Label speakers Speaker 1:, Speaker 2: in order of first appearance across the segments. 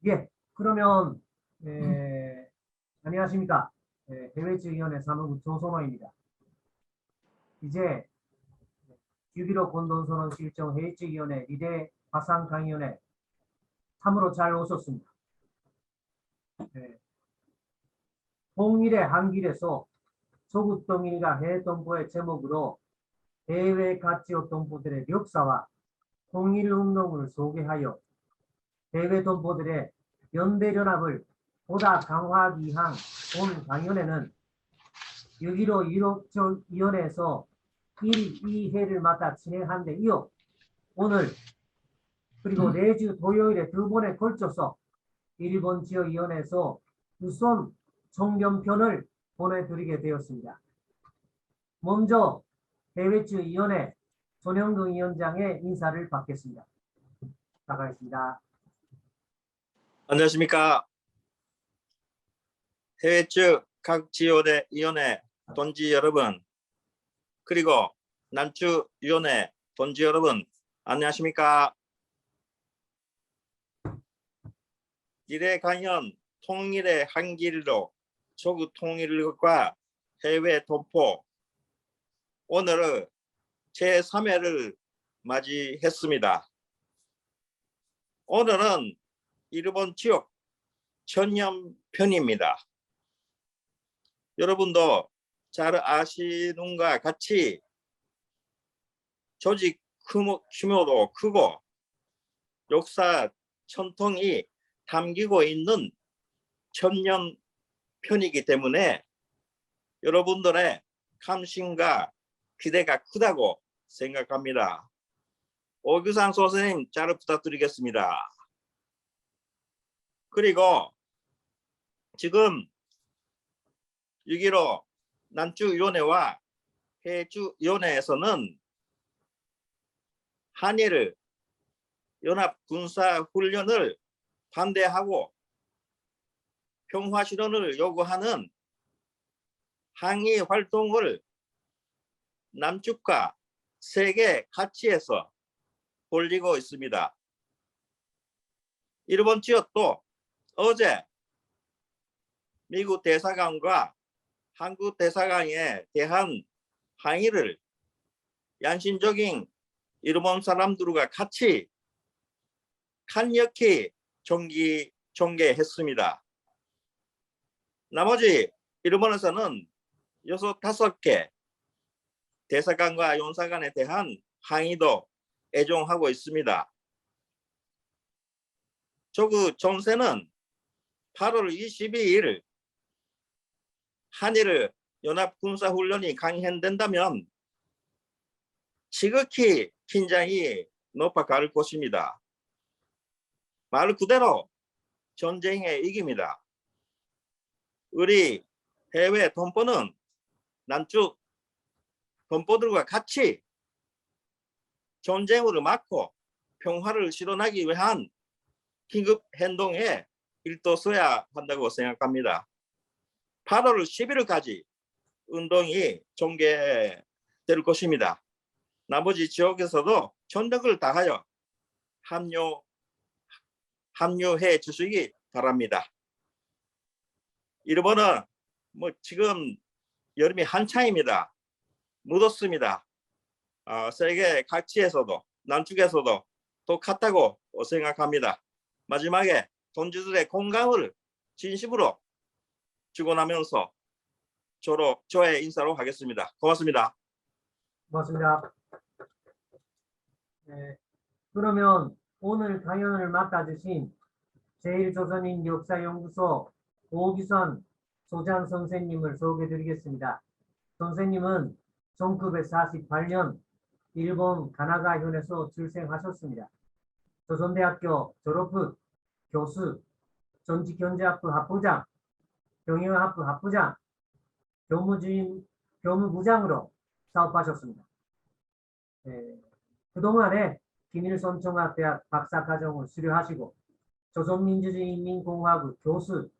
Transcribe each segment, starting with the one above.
Speaker 1: 예, 그러면 안녕하십니까. 해외지위원회 사무국 조선호입니다. 이제 6.15 공동선언 실정 해외지위원회 리대 화상강의원회 참으로 잘 오셨습니다. 통일의 한길에서 조국 통일과 해외 동포의 제목으로 해외 가치업 동포들의 역사와 통일운동을 소개하여 해외 동포들의 연대연합을 보다 강화하기 위한 본 강연회는 6.15 유럽위원회에서 1~2회를 맡아 진행한 데 이어 오늘 그리고 내주 토요일에 2번에 걸쳐서 일본 지역위원회에서 우선 총연편을 보내드리게 되었습니다. 먼저 해외주위원회 손영근 위원장의 인사를 받겠습니다. 나가겠습니다.
Speaker 2: 안녕하십니까. 해외주 각 지원회 위원회 동지 여러분, 그리고 남주 위원회 동지 여러분, 안녕하십니까. 미래 강연 통일의 한길로 조국 통일과 해외 동포, 오늘은 제3회를 맞이했습니다. 오늘은 일본 지역 전염편입니다. 여러분도 잘 아시는 것과 같이 조직 규모도 크고 역사 전통이 담기고 있는 전염편이기 때문에 여러분들의 관심과 기대가 크다고 생각합니다. 오규상 선생님 잘 부탁드리겠습니다. 그리고 지금 6.15 남주위원회와 해주위원회에서는 한일 연합군사훈련을 반대하고 평화실현을 요구하는 항의 활동을 남측과 세계 가치에서 벌이고 있습니다. 일본 지역도 어제 미국 대사관과 한국 대사관에 대한 항의를 양심적인 일본 사람들과 같이 강력히 전개했습니다. 나머지 일본에서는 5~5개 대사관과 용사관에 대한 항의도 애정하고 있습니다. 조국 정세는 8월 22일 한일 연합군사훈련이 강행된다면 지극히 긴장이 높아갈 것입니다. 말 그대로 전쟁의 위기입니다. 우리 해외 동포는 남쪽 동포들과 같이 전쟁을 막고 평화를 실현하기 위한 긴급 행동에 일도서야 한다고 생각합니다. 8월 11일까지 운동이 전개될 것입니다. 나머지 지역에서도 전력을 다하여 합류해 주시기 바랍니다. 일본은 지금 여름이 한창입니다. 무덥습니다. 세계 각지에서도 남쪽에서도 똑같다고 생각합니다. 마지막에 동지들의 건강을 진심으로 축원하면서 저의 인사로 하겠습니다. 고맙습니다.
Speaker 1: 고맙습니다. 그러면 오늘 강연을 맡아주신 제1조선인 역사연구소 오규선 소장 선생님을 소개해드리겠습니다. 선생님은 1948년 일본 가나가현에서 출생하셨습니다. 조선대학교 졸업 후 교수, 전직경제학부 학부장, 경영학부 학부장, 교무부장으로 사업하셨습니다. 그동안에 김일성종합대학 박사과정을 수료하시고 조선민주주의인민공화국 교수,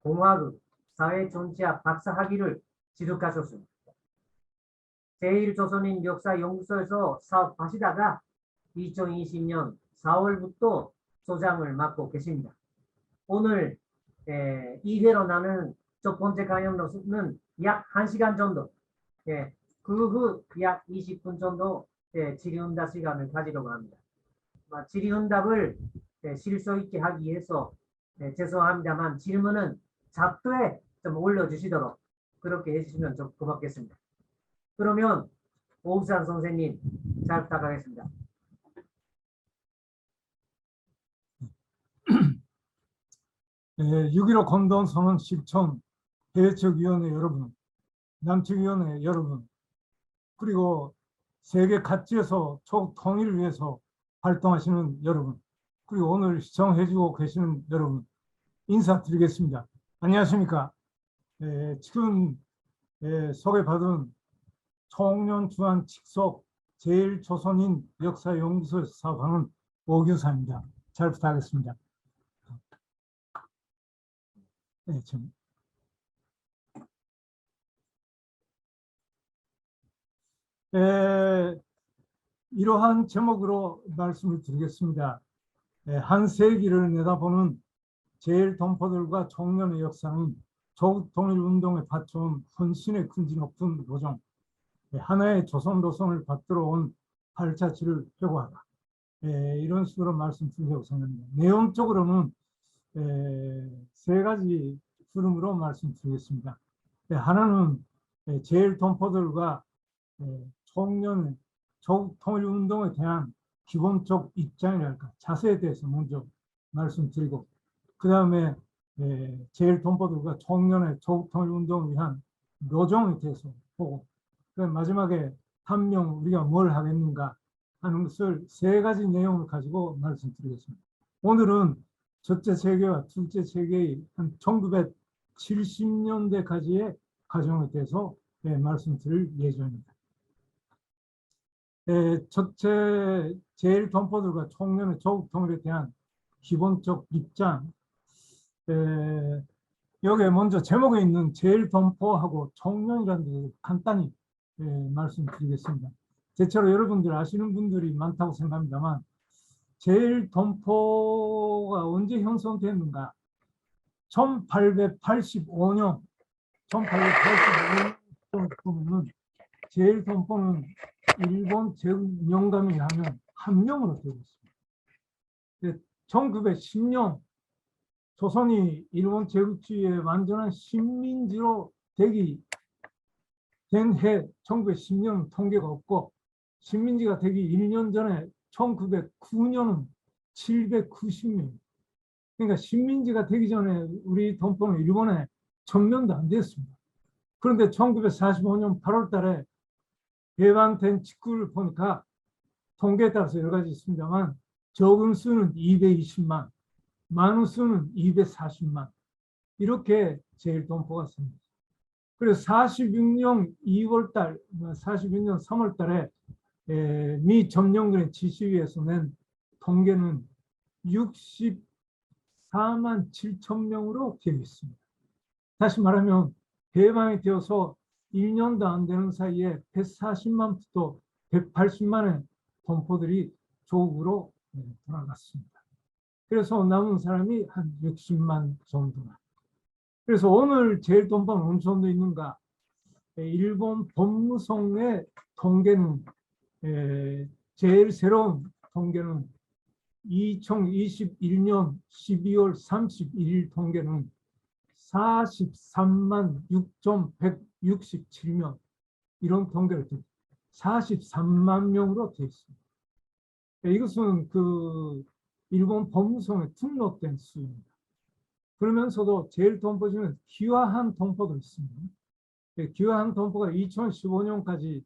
Speaker 1: 공화국 사회정치학 박사학위를 취득하셨습니다. 제1조선인 역사연구소에서 사업하시다가 2020년 4월부터 소장을 맡고 계십니다. 오늘 2회로 나눈 첫 번째 강연로는 약 1시간 정도, 그 후 약 20분 정도 질의응답 시간을 가지려고 합니다. 질의응답을 실수 있게 하기 위해서 죄송합니다만 질문은 잡도에 좀 올려주시도록 그렇게 해주시면 좀 고맙겠습니다. 그러면 오우산 선생님 잘 부탁하겠습니다.
Speaker 3: 6.15 공동선언 실천 대책위원회 여러분, 남측위원회 여러분, 그리고 세계 각지에서 통일을 위해서 활동하시는 여러분, 그리고 오늘 시청해주고 계시는 여러분, 인사드리겠습니다. 안녕하십니까? 지금 소개받은 청년주한 직속 제일조선인 역사연구소 사업하는 오교사입니다. 잘 부탁하겠습니다. 네, 이러한 제목으로 말씀을 드리겠습니다. 한 세기를 내다보는 제일동포들과 청년의 역사는 조국통일운동에 바쳐온 헌신의 근지 높은 노정, 하나의 조선노선을 받들어 온 발자취를 회고하다. 이런 식으로 말씀드리려고 생각합니다. 내용적으로는 세 가지 흐름으로 말씀드리겠습니다. 하나는 제일동포들과 청년의 조국통일운동에 대한 기본적 입장이랄까 자세에 대해서 먼저 말씀드리고, 그 다음에 제일동포들과 청년의 조국통일운동을 위한 노정에 대해서 보고, 마지막에 한명 우리가 뭘 하겠는가 하는 것을 세 가지 내용을 가지고 말씀드리겠습니다. 오늘은 첫째 세계와 둘째 세계의 한 1970년대까지의 과정에 대해서 말씀드릴 예정입니다. 첫째 제일동포들과 청년의 조국통일에 대한 기본적 입장, 여기에 먼저 제목에 있는 제일동포하고 청년이라는 데 간단히 말씀드리겠습니다. 대체로 여러분들 아시는 분들이 많다고 생각합니다만, 제일동포가 언제 형성됐는가? 1885년 보면은 제일동포는 일본 제국 영감이 하면 한 명으로 되고 있습니다. 1910년 조선이 일본 제국주의의 완전한 식민지로 되기 된 해 1910년 통계가 없고, 식민지가 되기 1년 전에 1909년은 790명. 그러니까 식민지가 되기 전에 우리 동포는 일본에 전면도 안 됐습니다. 그런데 1945년 8월 달에 해방된 직후를 보니까 통계에 따라서 여러 가지 있습니다만, 적은 수는 220만, 많은 수는 240만, 이렇게 제일동포가 습니다. 그래서 46년 2월달, 46년 3월달에 미 점령군의 지시위에서 낸 통계는 64만 7천 명으로 되어 있습니다. 다시 말하면 해방이 되어서 1년도 안 되는 사이에 140만부터 180만의 동포들이 조국으로 돌아갔습니다. 그래서 남은 사람이 한 60만 정도나. 그래서 오늘 제일동포는 어느 정도 있는가? 일본 법무성의 통계는 제일 새로운 통계는 2021년 12월 31일 통계는 43만 6,167명, 이런 통계를 듭니다. 43만 명으로 되어 있습니다. 이것은 그 일본 법무성에 등록된 수입니다. 그러면서도 제일동포 중에 귀화한 동포도 있습니다. 귀화한 동포가 2015년까지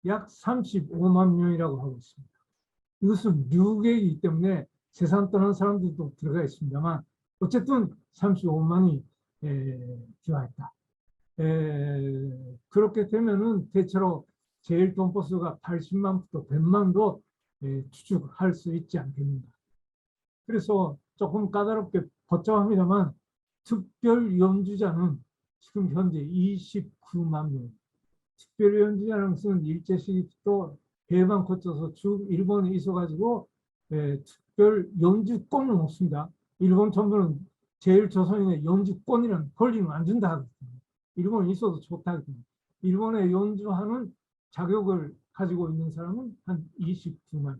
Speaker 3: 약 35만 명이라고 하고 있습니다. 이것은 유괴이기 때문에 세상 떠난 사람들도 들어가 있습니다만, 어쨌든 35만이 귀화했다. 그렇게 되면은 대체로 제일동포 수가 80만부터 100만도 추측할 수 있지 않겠는가. 그래서 조금 까다롭게 복잡합니다만, 특별 연주자는 지금 현재 29만 명. 특별 연주자는 것은 일제시기도 해방 거쳐서 쭉 일본에 있어가지고 특별 연주권은 없습니다. 일본 정부는 제1조선인의 연주권이라는 권리는 안 준다 하거든요. 일본에 있어도 좋다 하거든요. 일본에 연주하는 자격을 가지고 있는 사람은 한 22만.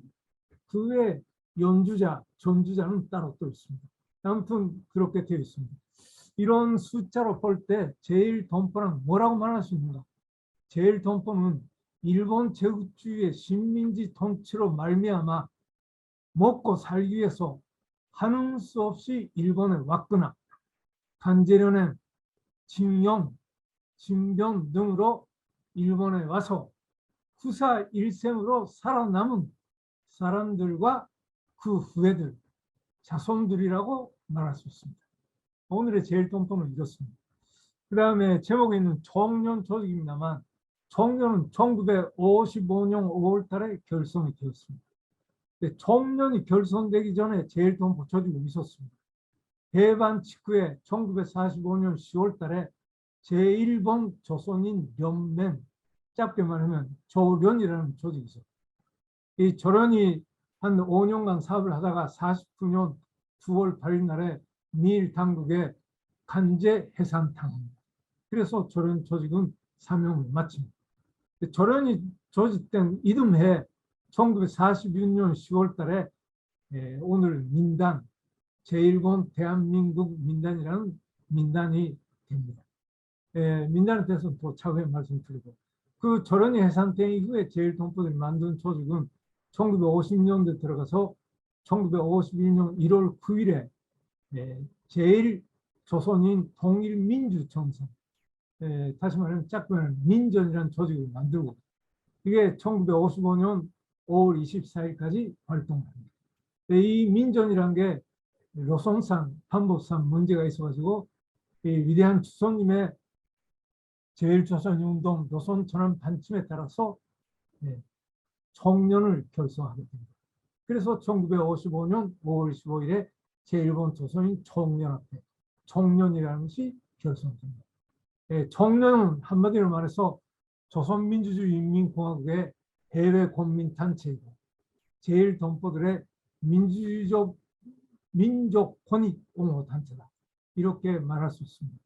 Speaker 3: 그 외에 연주자, 전주자는 따로 또 있습니다. 아무튼 그렇게 되어 있습니다. 이런 숫자로 볼 때 제1동포는 뭐라고 말할 수 있는가? 제1동포는 일본 제국주의의 식민지 통치로 말미암아 먹고 살기 위해서 하는 수 없이 일본에 왔거나 간제련의 징용, 징병 등으로 일본에 와서 후사 일생으로 살아남은 사람들과 그 후예들, 자손들이라고 말할 수 있습니다. 오늘의 제1동포는 이렇습니다. 그 다음에 제목에 있는 청년 조직입니다만 청년은 1955년 5월 달에 결성이 되었습니다. 청년이 결성되기 전에 제1동포 조직이 있었습니다. 해방 직후에 1945년 10월 달에 제1번 조선인 연맹, 짧게 말하면 조련이라는 조직이 있었습니다. 이 조련이 한 5년간 사업을 하다가 49년 9월 8일 날에 미일 당국에 강제 해산당합니다. 그래서 조련 조직은 사명을 마칩니다. 조련이 조직된 이듬해 1946년 10월 달에 오늘 민단, 제1권 대한민국 민단이라는 민단이 됩니다. 민단에 대해서는 또 차후에 말씀드리고, 그 조련이 해산된 이후에 제1동포들이 만든 조직은 1950년대 들어가서 1951년 1월 9일에 제1조선인 통일민주정선, 다시 말하면 짝꿍 민전이라는 조직을 만들고, 이게 1955년 5월 24일까지 활동합니다. 이 민전이라는 게 노선상, 방법상 문제가 있어가지고 이 위대한 주석님의 제1조선운동 노선 전환 반침에 따라서 청년을 결성하게 됩니다. 그래서 1955년 5월 15일에 제1번 조선인 청년합회, 청년이라는 것이 결성됩니다. 청년은 한마디로 말해서 조선민주주의인민공화국의 해외 국민단체이고 제1동포들의 민주주의적 민족 권익 옹호단체다. 이렇게 말할 수 있습니다.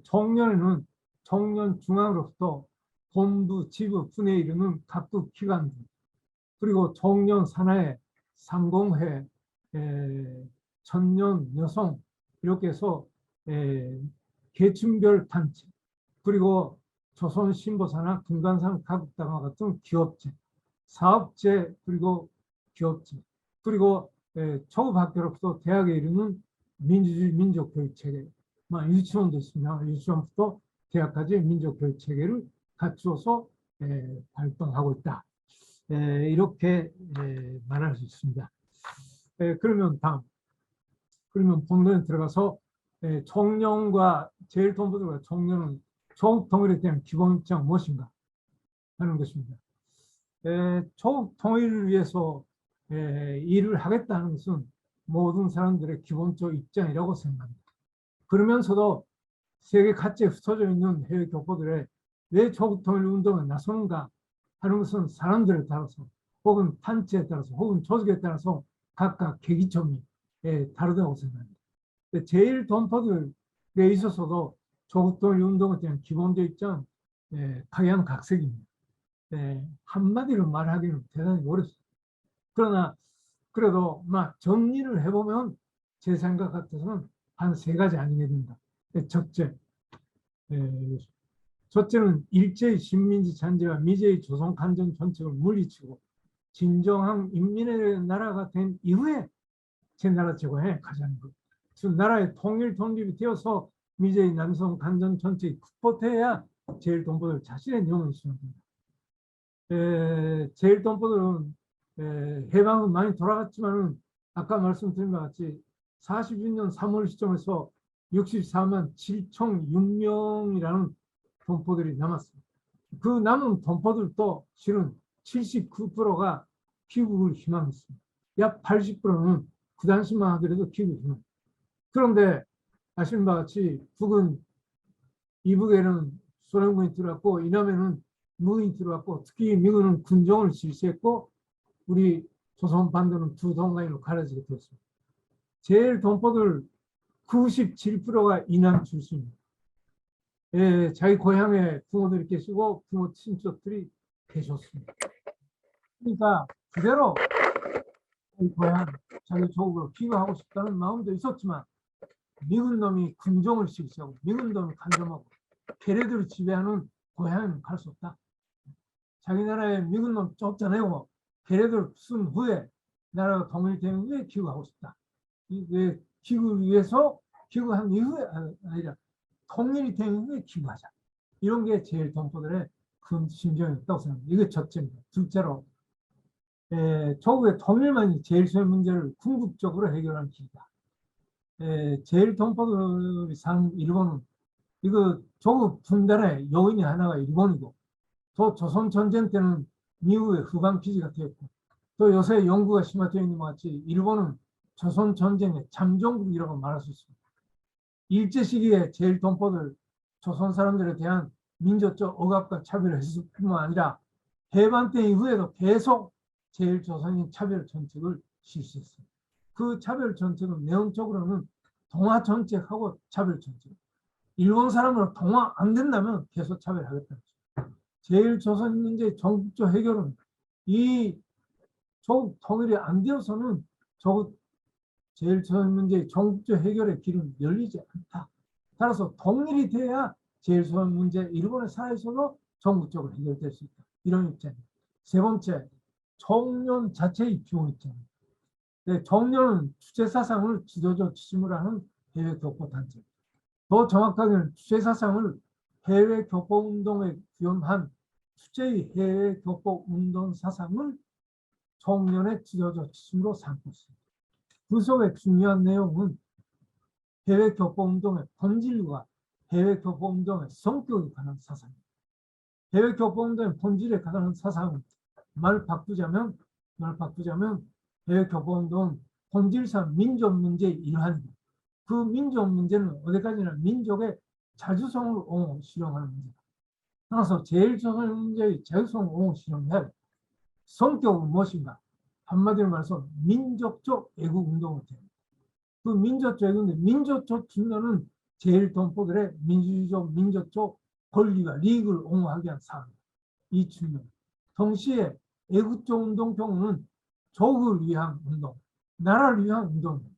Speaker 3: 청년에는 청년 중앙으로부터 본부, 지부, 분에 이르는 각국 기관들, 그리고 청년 산하의 상공회, 청년 여성, 이렇게 해서 계층별 단체, 그리고 조선신보사나 금관산 가국당과 같은 기업체, 사업체, 그리고 기업체, 그리고 초급학교로부터 대학에 이르는 민주주의 민족교육체계, 유치원도 있습니다. 유치원부터 대학까지 민족교육체계를 갖추어서 활동하고 있다. 이렇게 말할 수 있습니다. 그러면 그러면 본론에 들어가서 청년과 제1동포들과 청년은 조국 통일에 대한 기본 입장 무엇인가 하는 것입니다. 조국 통일을 위해서 일을 하겠다는 것은 모든 사람들의 기본적 입장이라고 생각합니다. 그러면서도 세계 각지에 흩어져 있는 해외 교포들의 왜 조국 통일 운동에 나서는가 하는 것은 사람들에 따라서 혹은 단체에 따라서 혹은 조직에 따라서 각각 계기점이 다르다고 생각합니다. 제1동포들에 있어서도 조국 통일 운동에 대한 기본적 입장 각양각색입니다. 한마디로 말하기는 대단히 어렵습니다. 그러나 그래도 정리를 해보면 제 생각 같아서는 한 3가지 아니겠는가. 첫째는 일제의 식민지 잔재와 미제의 조선 간정 정책을 물리치고 진정한 인민의 나라가 된 이후에 제 나라 제고에 가자는 것. 즉 나라의 통일 독립이 되어서 미제의 남성 간정 정책이 극복해야 제1동포들 자신의 영혼이 수용됩니다. 제1동포들은 해방은 많이 돌아갔지만은 아까 말씀드린 것 같이 46년 3월 시점에서 64만 7,006명이라는 동포들이 남았습니다. 그 남은 동포들도 실은 79%가 귀국을 희망했습니다. 약 80%는 그 당시만 하더라도 귀국을 희망했습니다. 그런데 아시는 바와 같이 북은 이북에는 소련군이 들어왔고 이남에는 무인이 들어왔고 특히 미군은 군정을 실시했고 우리 조선 반도는 두 동강으로 갈라지게 되었습니다. 제1동포들 97%가 이남 출신입니다. 예, 자기 고향에 부모들이 계시고 부모 친척들이 계셨습니다. 그러니까 그대로 자기 고향, 자기 조국으로 귀가하고 싶다는 마음도 있었지만 미군 놈이 군종을 실시하고 미군 놈이 간점하고 걔네들을 지배하는 고향에는 갈 수 없다. 자기 나라에 미군 놈 쫓아내고 걔네들 쓴 후에 나라가 독립된 후에 귀국하고 싶다. 왜 귀국을 위해서 귀국한 이후에 아니라 통일이 된 후에 귀국하자. 이런 게 제일 동포들의 큰 심정이었다고 생각합니다. 이게 첫째입니다. 둘째로 조국의 통일만이 제일소의 문제를 궁극적으로 해결하는 길이다. 제일 동포들이 사는 일본은 이거 조국 분단의 요인이 하나가 일본이고 또 조선 전쟁 때는 미국의 후방 기지가 되었고 또 요새 연구가 심화되어 있는 것 같이 일본은 조선 전쟁의 참전국이라고 말할 수 있습니다. 일제 시기에 제일 동포들 조선 사람들에 대한 민족적 억압과 차별을 했을 뿐만 아니라 해방 때 이후에도 계속 제일 조선인 차별 정책을 실시했습니다. 그 차별 정책은 내용적으로는 동아 정책하고 차별 정책. 일본 사람으로 동아 안 된다면 계속 차별하겠다는 거죠. 제일 조선 문제의 전국적 해결은 이 조국 통일이 안 되어서는 조국 제일 조선 문제의 전국적 해결의 길은 열리지 않다. 따라서 통일이 돼야 제일 조선 문제 일본에 살아있어도 전국적으로 해결될 수 있다. 이런 입장입니다. 세 번째, 청년 자체의 기본 입장입니다. 청년은 주체사상을 지도적 지침을 하는 해외 교포 단체. 더 정확하게는 주체사상을 해외 교포 운동에 기원한 주체의 해외 교포 운동 사상을 청년의 지도적 지침으로 삼고 있습니다. 그 속의 중요한 내용은 해외 교포 운동의 본질과 해외 교포 운동의 성격에 관한 사상입니다. 해외 교포 운동의 본질에 관한 사상은 말 바꾸자면 해외 교포 운동은 본질상 민족 문제의 일환입니다. 그 민족 문제는 어디까지나 민족의 자주성을 옹호 실현하는 문제다. 따라서 제일 조선 문제의 자주성을 옹호 실현해야 돼. 성격은 무엇인가? 한마디로 말해서 민족적 애국 운동을 해야 돼. 그 민족적 애국인데 민족적 측면은 제일 동포들의 민주주의적 민족적 권리와利益을 옹호하기 위한 사항입니다. 이 측면. 동시에 애국적 운동 경우는 조국을 위한 운동, 나라를 위한 운동입니다.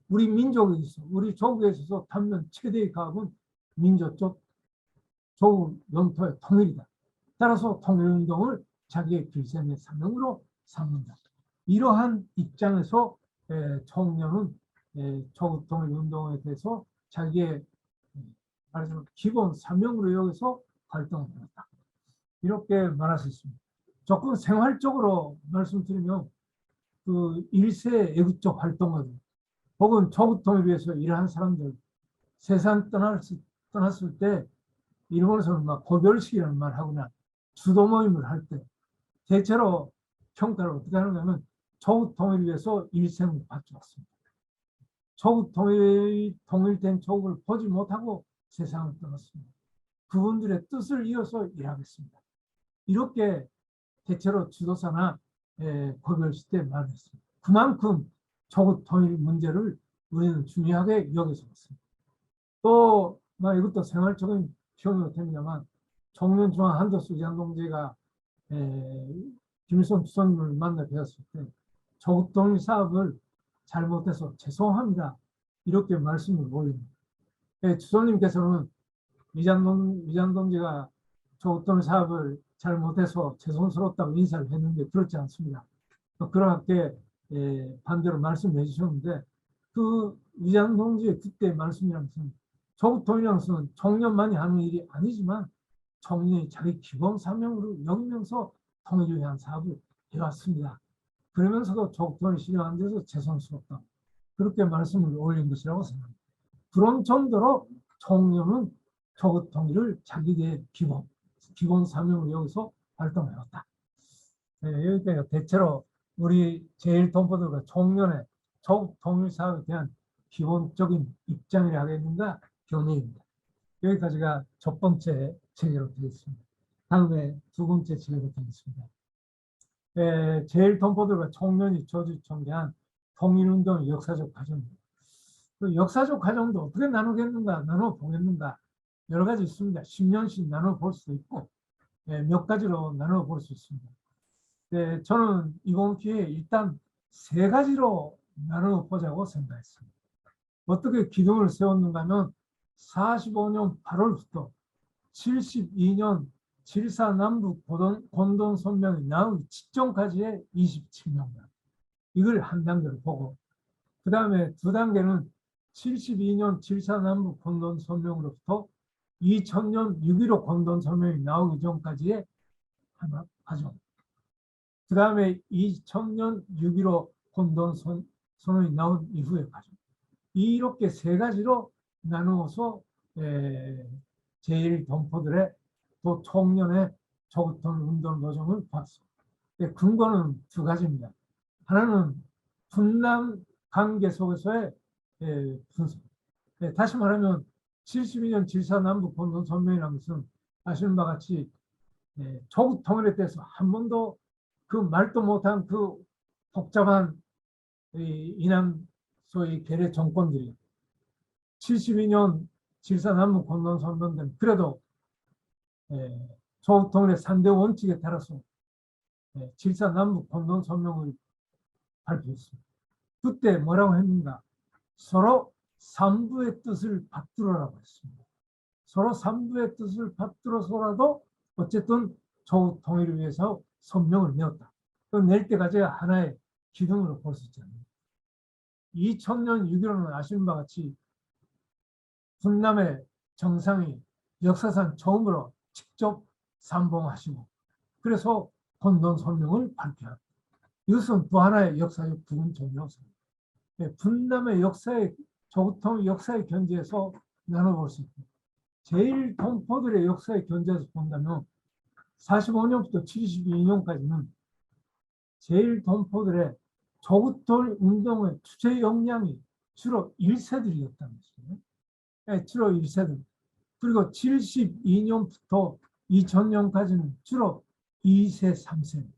Speaker 3: 우리 민족에 있어, 우리 조국에 있어서 단면 최대의 가업은 민족적 조국 영토의 통일이다. 따라서 통일운동을 자기의 길생의 사명으로 삼는다. 이러한 입장에서 청년은 조국 통일운동에 대해서 자기의 말하자면 기본 사명으로 여기서 활동을 했다. 이렇게 말할 수 있습니다. 조금 생활적으로 말씀드리면 그 일세 애국적 활동을 혹은 조국 통일을 위해서 일하는 사람들 세상 떠났을 때 일본에서는 막 고별식이라는 말 하거나 주도 모임을 할 때 대체로 평가를 어떻게 하는가 하면 조국 통일을 위해서 일생을 바쳐왔습니다. 조국 통일된 조국을 보지 못하고 세상을 떠났습니다. 그분들의 뜻을 이어서 일하겠습니다. 이렇게 대체로 지도사나 고별식 때 말했습니다. 그만큼 조국 통일 문제를 우리는 중요하게 여기서 봤습니다. 또 이것도 생활적인 표현으로 됩니다만 청년중앙 한덕수 위안동지가 김일성 주석님을 만나 뵈었을 때 조국 통일 사업을 잘못해서 죄송합니다. 이렇게 말씀을 올립니다. 주석님께서는 위안동지가 조국 통일 사업을 잘못해서 죄송스럽다고 인사를 했는데 그렇지 않습니다. 그렇게 반대로 말씀해 주셨는데 그 위안동지의 그때 말씀이라는 것은 조국 통일이라는 것은 청년만이 하는 일이 아니지만 청년이 자기 기본 사명으로 여기면서 통일을 위한 사업을 해왔습니다. 그러면서도 조국 통일 실현 안 돼서 죄송스럽다. 그렇게 말씀을 올린 것이라고 생각합니다. 그런 정도로 청년은 조국 통일을 자기의 기본 사명으로 여기서 활동해왔다. 여기까지 대체로 우리 제일 동포들과 청년의 조국 통일 사업에 대한 기본적인 입장이라 하겠는가 견해입니다. 여기까지가 첫 번째 체계로 되겠습니다. 다음에 두 번째 체계로 되겠습니다. 제일 동포들과 청년이 저주청계한 통일운동의 역사적 과정입니다. 그 역사적 과정도 어떻게 나누겠는가, 나눠 보겠는가 여러 가지 있습니다. 10년씩 나눠 볼 수도 있고 몇 가지로 나눠 볼 수 있습니다. 네, 저는 이번 기회에 일단 세 가지로 나눠 보자고 생각했습니다. 어떻게 기둥을 세웠는가 하면 45년 8월부터 72년 7.4 남북 공동선명이 나오기 직전까지의 27년간 이걸 한 단계로 보고 그 다음에 두 단계는 72년 7.4 남북 공동선명으로부터 2000년 6.15 공동선명이 나오기 전까지의 하나 과정. 그 다음에 2000년 6.15 공동선언이 나온 이후의 과정. 이렇게 세 가지로 나누어서 제1동포들의 또 총련의 조국통 운동 과정을 봤습니다. 근거는 두 가지입니다. 하나는 분남 관계 속에서의 분석. 다시 말하면 72년 7.4 남북 공동선명이라는 것은 아시는 바와 같이 조국 통일에 대해서 한 번도 그 말도 못한 그 복잡한 이남 소위 괴뢰 정권들이 72년 7.4 남북 공동선언된 그래도 조국 통일의 3대 원칙에 따라서 7.4 남북 공동선언을 발표했습니다. 그때 뭐라고 했는가? 서로 삼부의 뜻을 받들어라고 했습니다. 서로 삼부의 뜻을 받들어서라도 어쨌든 조국 통일을 위해서 선명을 내었다. 낼 때까지 하나의 기둥으로 볼 수 있잖아요. 2000년 6.15는 아시는 바와 같이 분남의 정상이 역사상 처음으로 직접 상봉하시고 그래서 공동선명을 발표합니다. 이것은 또 하나의 역사적 부분 정리였습니다. 분남의 역사의 조국통일 역사의 견지에서 나눠볼 수 있습니다. 제1동포들의 역사의 견지에서 본다면 45년부터 72년까지는 제1동포들의 조국통일 운동의 주체 역량이 주로 1세들이었다는 것이에요. 주로 1세들. 그리고 72년부터 2000년까지는 주로 2세, 3세.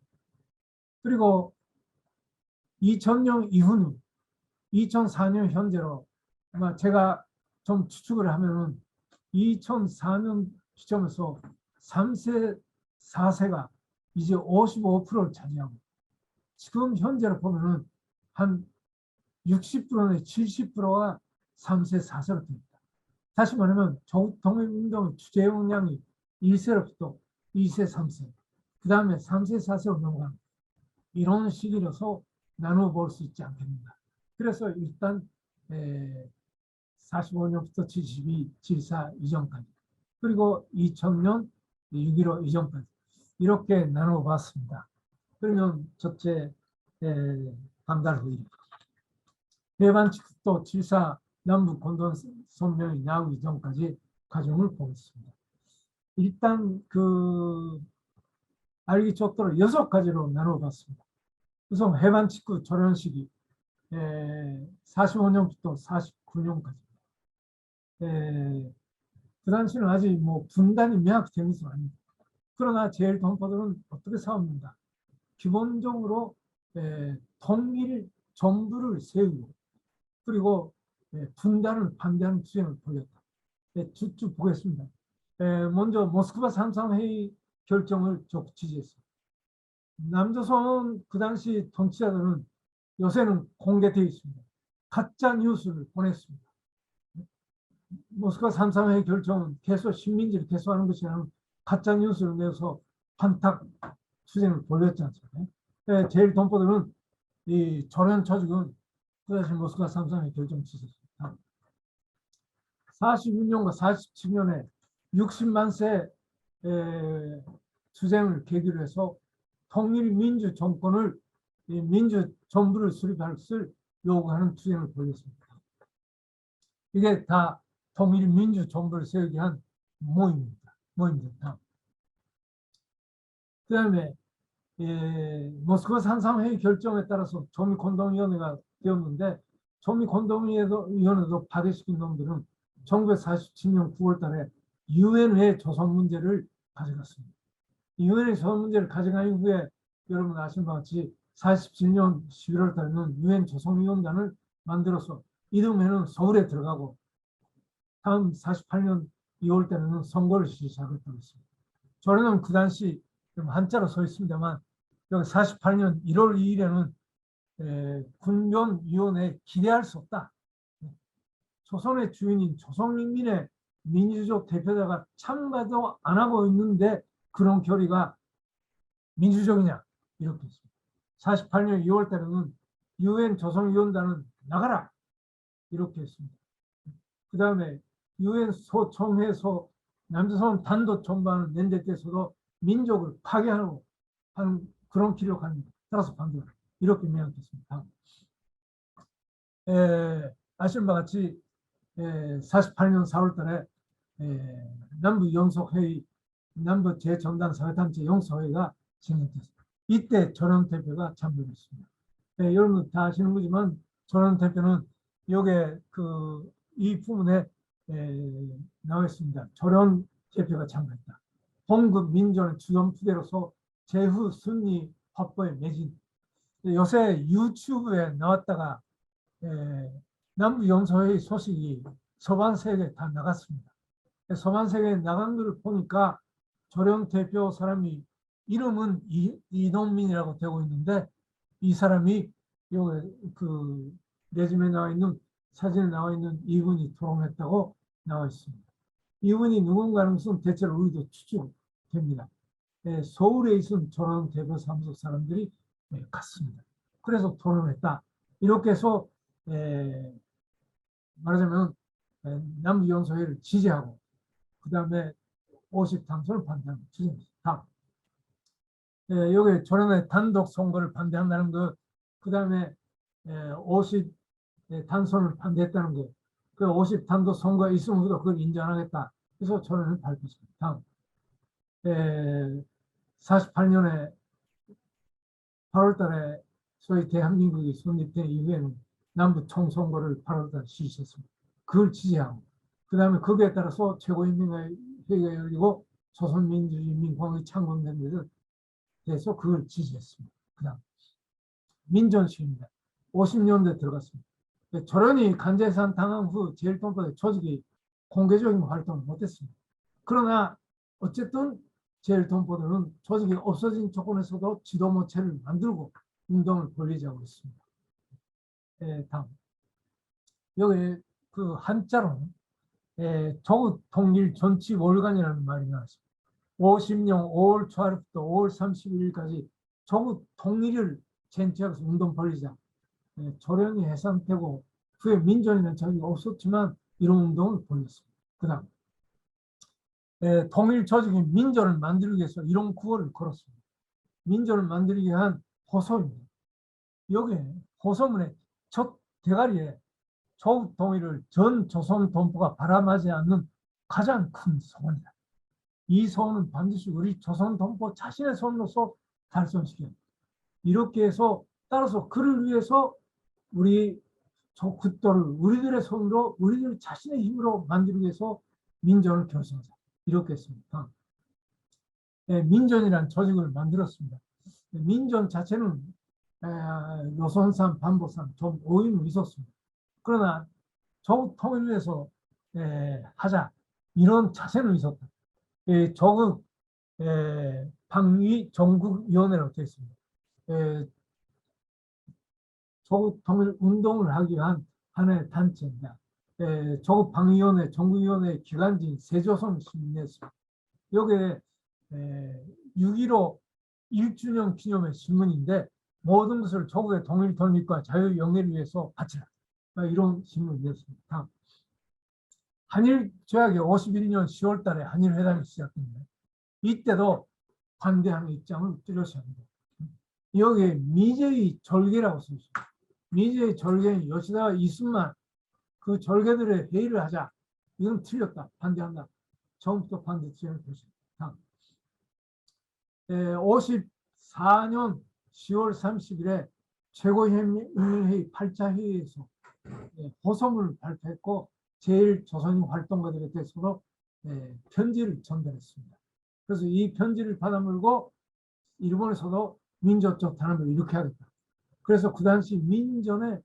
Speaker 3: 그리고 2000년 이후는 2004년 현재로 아마 제가 좀 추측을 하면은 2004년 시점에서 3세, 4세가 이제 55%를 차지하고 지금 현재로 보면은 한 60%나 70%가 3세, 4세로 됩니다. 다시 말하면 조국 통일운동의 주체 역량이 1세로부터 2세, 3세, 그 다음에 3세, 4세로 넘어가는 이런 시기로서 나누어 볼 수 있지 않겠는가. 그래서 일단 45년부터 72, 74 이전까지 그리고 2000년 6.15 이전까지 이렇게 나누어 봤습니다. 그러면 첫째 반달 후일 대반칙도 7.4 남북 공동선명이 나오기 전까지 과정을 보겠습니다. 일단 알기 좋도록 6가지로 나눠봤습니다. 우선 해방 직후 조련 시기 45년부터 49년까지. 그 당시는 아직 뭐 분단이 명확히 된 것은 아닙니다. 그러나 제1동포들은 어떻게 싸웁니다. 기본적으로 통일 정부를 세우고 그리고 분단을 반대하는 투쟁을 벌였다. 쭉 보겠습니다. 먼저 모스크바 3.3 회의 결정을 적극 지지했습니다. 남조선 그 당시 통치자들은 요새는 공개되어 있습니다. 가짜 뉴스를 보냈습니다. 모스크바 3.3 회의 결정은 계속 식민지를 개소하는 것이 아니라 가짜 뉴스를 내서 반탁 투쟁을 벌였지 않습니까? 제1동포들은 이 조련 조직은 그다시 모스크바 3.3 회의 결정 지지했습니다. 46년과 47년에 60만 세 투쟁을 계기로 해서 통일민주 정권을 민주 정부를 수립할 것을 요구하는 투쟁을 벌였습니다. 이게 다 통일민주 정부를 세우기 위한 모임입니다. 그 다음에 모스크바 3.3 회의 결정에 따라서 조미콘동위원회가 되었는데 조미콘동위원회도 파괴시킨 놈들은 1947년 9월 달에 유엔회 조선 문제를 가져갔습니다. 유엔회 조선 문제를 가져간 이후에 여러분 아시는 바와 같이 47년 11월 달에는 유엔 조선위원단을 만들어서 이듬해는 서울에 들어가고 다음 48년 2월 때는 선거를 시작했다고 했습니다. 저는 그 당시 한자로 써 있습니다만 여기 48년 1월 2일에는 군변위원회에 기대할 수 없다. 조선의 주인인 조선인민의 민주적 대표자가 참가도 안 하고 있는데 그런 결의가 민주적이냐 이렇게 했습니다. 48년 2월 달에는 유엔 조선위원단은 나가라 이렇게 했습니다. 그 다음에 유엔 소총회소 남조선 단독 전반을 낸데 때서도 민족을 파괴하는 그런 기록합니다. 따라서 반대하라 이렇게 명했습니다. 아시는 바와 같이 48년 4월 달에 남북 영속회의, 남북 제 전단 사회단체 영속회의가 진행됐습니다. 이때 전원 대표가 참여했습니다. 여러분 다 아시는 거지만 전원 대표는 요게 이 부분에 나와 있습니다. 전원 대표가 참가했다. 봉급 민전의 주전부대로서 제후 순리 확보에 매진. 요새 유튜브에 나왔다가 남북 영속회의 소식이 서반세계에 다 나갔습니다. 서반세계에 나간 것을 보니까 조령 대표 사람이 이름은 이동민이라고 되고 있는데 이 사람이 레즘에 나와 있는 사진에 나와 있는 이분이 토론했다고 나와 있습니다. 이분이 누군가는 것은 대체로 우리도 추측됩니다. 서울에 있은 조령 대표 사무소 사람들이 갔습니다. 그래서 토론했다. 이렇게 해서 말하자면 남북 영속회의를 지지하고 그 다음에 50당선을 반대하는 주제입니다. 다음. 여기 조련의 단독 선거를 반대한다는 것, 그 다음에 50 단선을 반대했다는 것, 그 50 단독 선거가 있으면서도 그걸 인정하겠다. 그래서 조련을 발표했습니다. 다음. 48년에 8월 달에 소위 대한민국이 성립된 이후에는 남북 총선거를 8월 달에 실시했습니다. 그걸 지지하고 그 다음에 거기에 따라서 최고인민회의가 열리고 조선민주주의인민공화국이 창건된 것을 대해서 그걸 지지했습니다. 그 다음 민전시입니다. 50년대 들어갔습니다. 조련이 간제산 당한 후 제1동포대 조직이 공개적인 활동을 못했습니다. 그러나 어쨌든 제1동포대는 조직이 없어진 조건에서도 지도모체를 만들고 운동을 벌리자고 했습니다. 다음. 여기 한자로는 조국 통일 전치 월간이라는 말이 나왔습니다. 50년 5월 초하루부터 5월 31일까지 조국 통일을 쟁취하면서 운동 벌리자. 조령이 해산되고 후에 민전이라는 자격이 없었지만 이런 운동을 벌였습니다. 그 다음 통일 조직인 민전을 만들기 위해서 이런 구호를 걸었습니다. 민전을 만들기 위한 호소입니다. 여기에 호소문의 첫 대가리에 조국 통일을 전 조선 동포가 바람하지 않는 가장 큰 소원이다. 이 소원은 반드시 우리 조선 동포 자신의 손으로서 달성시켜야 합니다. 이렇게 해서 따라서 그를 위해서 우리 국도를 우리들의 손으로 우리들 자신의 힘으로 만들기 위해서 민전을 결성하자. 이렇게 했습니다. 민전이라는 조직을 만들었습니다. 민전 자체는 노선산, 반보산 좀 오임이 있었습니다. 그러나 조국 통일을 위해서 하자 이런 자세는 있었다. 조국 방위 전국위원회로 되어 있습니다. 조국 통일 운동을 하기 위한 하나의 단체입니다. 조국 방위위원회, 전국위원회 기관지인 세조선 신문이었습니다. 여기에 6.15 1주년 기념의 신문인데 모든 것을 조국의 통일 독립과 자유 영예를 위해서 바치라. 이런 신문이었습니다. 다음. 한일 조약이 51년 10월 달에 한일 회담이 시작됩니다. 이때도 반대하는 입장을 뚜렷이 합니다. 여기에 미제의 절개라고 써 있습니다. 미제의 절개는 요시다와 이순만 그 절개들의 회의를 하자. 이건 틀렸다. 반대한다. 처음부터 반대 지형을 보십니다. 다음. 54년 10월 30일에 최고인민회의 8차 회의에서 호소문을 발표했고 제1조선인 활동가들에 대해서도 편지를 전달했습니다. 그래서 이 편지를 받아물고 일본에서도 민족적 단합을 이렇게 하겠다. 그래서 그 당시 민전에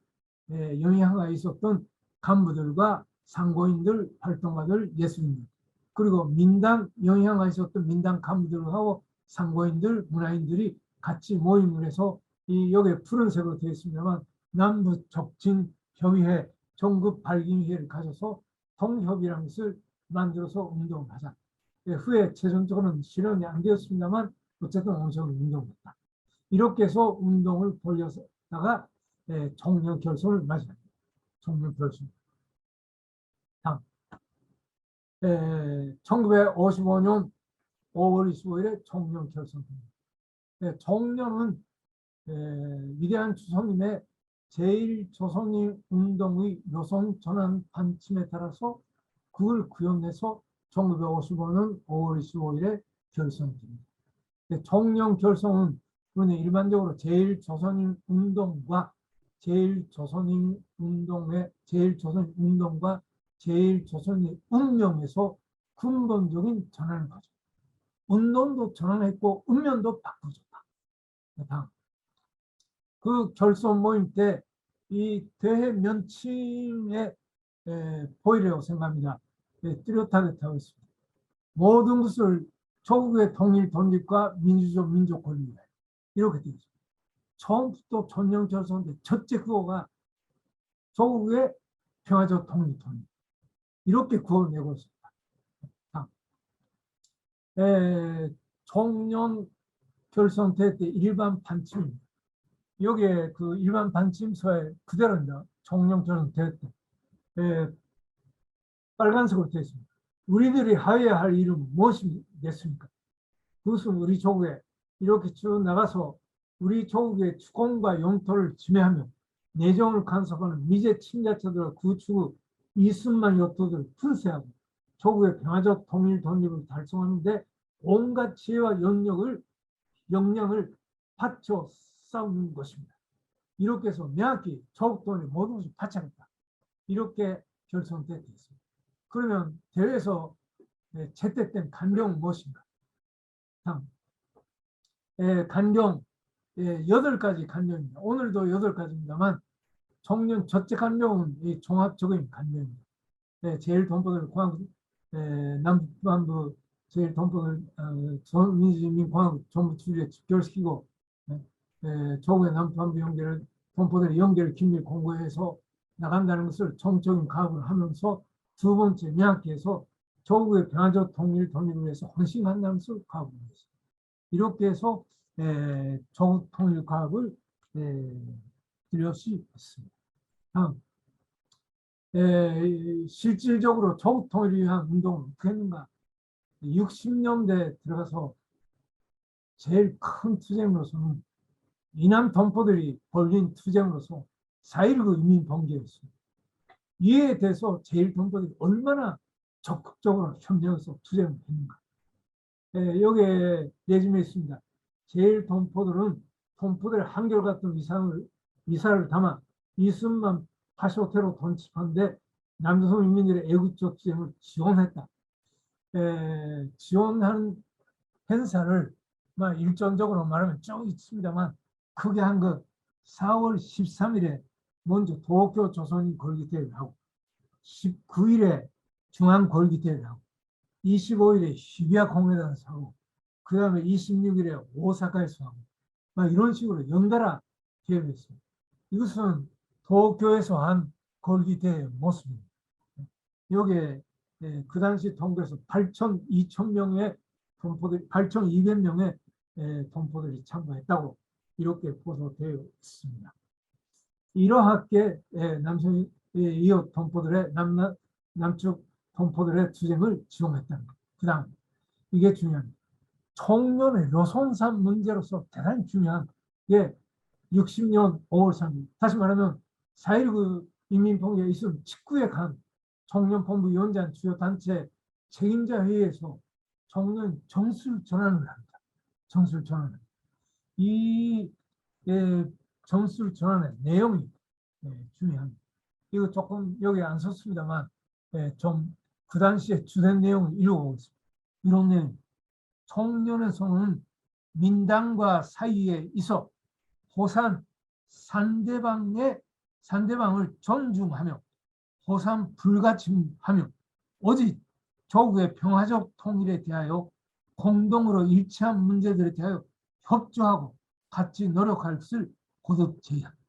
Speaker 3: 영향가 있었던 간부들과 상고인들, 활동가들, 예술인들, 그리고 민당 영향을 있었던 민당 간부들하고 상고인들, 문화인들이 같이 모임을 해서 이 여기에 푸른색으로 되어 있습니다만 남북 촉진 협의회, 전국 발기회를 가져서 통협이라는 것을 만들어서 운동을 하자. 후에 최종적으로는 실현이 안 되었습니다만 어쨌든 어느 정도 운동했다. 이렇게 해서 운동을 벌여다가 총련 결선을 맞이합니다. 총련 결선. 다음. 1955년 5월 25일에 총련 결선입니다. 총련은 위대한 주석님의 제1조선인 운동의 노선 전환 반침에 따라서 그걸 구현해서 1955년 5월 25일에 결성됩니다. 총련 결성은 일반적으로 제1조선인 운동과 제1조선인 운동과 제1조선인 운명에서 근본적인 전환을 가져. 운동도 전환했고 운명도 바꿔줬다. 다음. 그 결선 모임 때 이 대해 면침에 보이려고 생각합니다. 뚜렷하게 타고 있습니다. 모든 것을 조국의 통일 독립과 민주적 민족 권리 이렇게 되어 있습니다. 처음부터 전령 결선인데 첫째 구호가 조국의 평화적 통일 독립 이렇게 구호를 내고 있습니다. 총련 결선 때 일반 반침입니다. 여기에 그 일반 반침서에 그대로입니다. 총련 결선 때 빨간색으로 되어 있습니다. 우리들이 하여야 할 일은 무엇이겠습니까? 그것은 우리 조국에 이렇게 쭉 나가서 우리 조국의 주권과 영토를 침해하며 내정을 간섭하는 미제 침략자들과 구축의 이순만 요토들을 분쇄하고 조국의 평화적 통일 독립을 달성하는데 온갖 지혜와 역량을 바쳐 싸우는 것입니다. 이렇게 해서 명확히 조국 돈의 모든 것을 바쳐야겠다. 이렇게 결정되어 있습니다. 그러면 대회에서 채택된 간경은 무엇인가? 간경 8가지 간경입니다. 오늘도 8가지입니다만 총련 첫째 간경은 이 종합적인 간경입니다. 제1동포들 남북반부 제1동포들 전민주주민공화국 정부 주주에 집결시키고 조국의 남북반부 연결을 동포들의 연결을 긴밀히 공고해서 나간다는 것을 정적인 각오를 하면서 두 번째 명확히 해서 조국의 평화적 통일 독립을 위해서 헌신한다는 것을 각오합니다. 이렇게 해서 조국 통일 과학을 뚜렷이 했습니다. 다음, 실질적으로 조국 통일을 위한 운동은 어떻게 했는가? 60년대에 들어가서 제일 큰 투쟁으로서는 이남 동포들이 벌린 투쟁으로서 4.19 인민봉기였습니다. 이에 대해서 제1동포들이 얼마나 적극적으로 협력해서 투쟁을 했는가. 여기에 예짐에 있습니다. 제1동포들은 동포들의 한결같은 이사를 담아 이순만 파쇼테로 돈집한데 남조선 인민들의 애국적 투쟁을 지원했다. 지원한 행사를 일정적으로 말하면 쭉 있습니다만 크게 한 것 4월 13일에 먼저 도쿄 조선인 걸기대회를 하고 19일에 중앙 걸기대회를 하고 25일에 시비야 공회단에서 하고 그 다음에 26일에 오사카에서 하고 이런 식으로 연달아 기획했습니다. 이것은 도쿄에서 한 걸기대회의 모습입니다. 여기에 그 당시 통계에서 8,200명의 동포들이 8,200명의 동포들이 참가했다고 이렇게 보도되어 있습니다. 이러하게 남성 이웃 동포들의 남측 동포들의 투쟁을 지원했다는 것. 그다음 이게 중요합니다. 총련의 노선상 문제로서 대단히 중요한 게 60년 5월 3일 다시 말하면 4.19 인민봉기에 있은 직후에 간 총련본부 위원장 주요 단체 책임자 회의에서 총련 정술 전환을 합니다. 정술 전환을. 이 정술 전환의 내용이 중요합니다. 이거 조금 여기 안 썼습니다만 좀 그 당시에 주된 내용을 읽어보겠습니다. 이런 내용. 총련에서는 민당과 사이에 있어 호산 상대방을 존중하며 호산 불가침하며 오직 조국의 평화적 통일에 대하여 공동으로 일치한 문제들에 대하여 협조하고 같이 노력할 것을 거듭 제의합니다.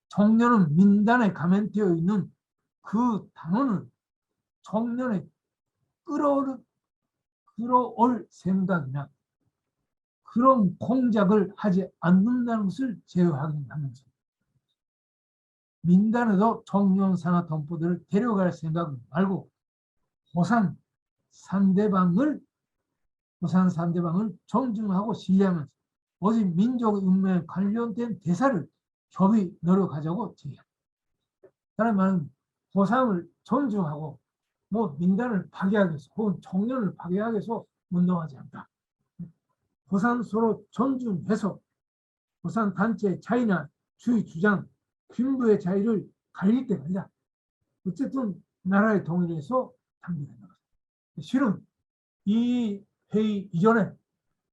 Speaker 3: 청년은 민단에 감염되어 있는 그 단원을 청년에 끌어올 생각이나 그런 공작을 하지 않는다는 것을 제어하면서 민단에도 청년 산하 동포들을 데려갈 생각 말고 호산 상대방을 존중하고 신뢰하면서 오직 민족 운명에 관련된 대사를 협의 노력하자고 제의합니다. 다른 말은 호상을 존중하고 뭐 민단을 파괴하기 위해서 혹은 청년을 파괴하기 위해서 운동하지 않다. 호상 서로 존중해서 호상 단체의 차이나 주의 주장, 빈부의 차이를 가릴 때가 아니라 어쨌든 나라의 통일에서 단결된다. 실은 이 회의 이전에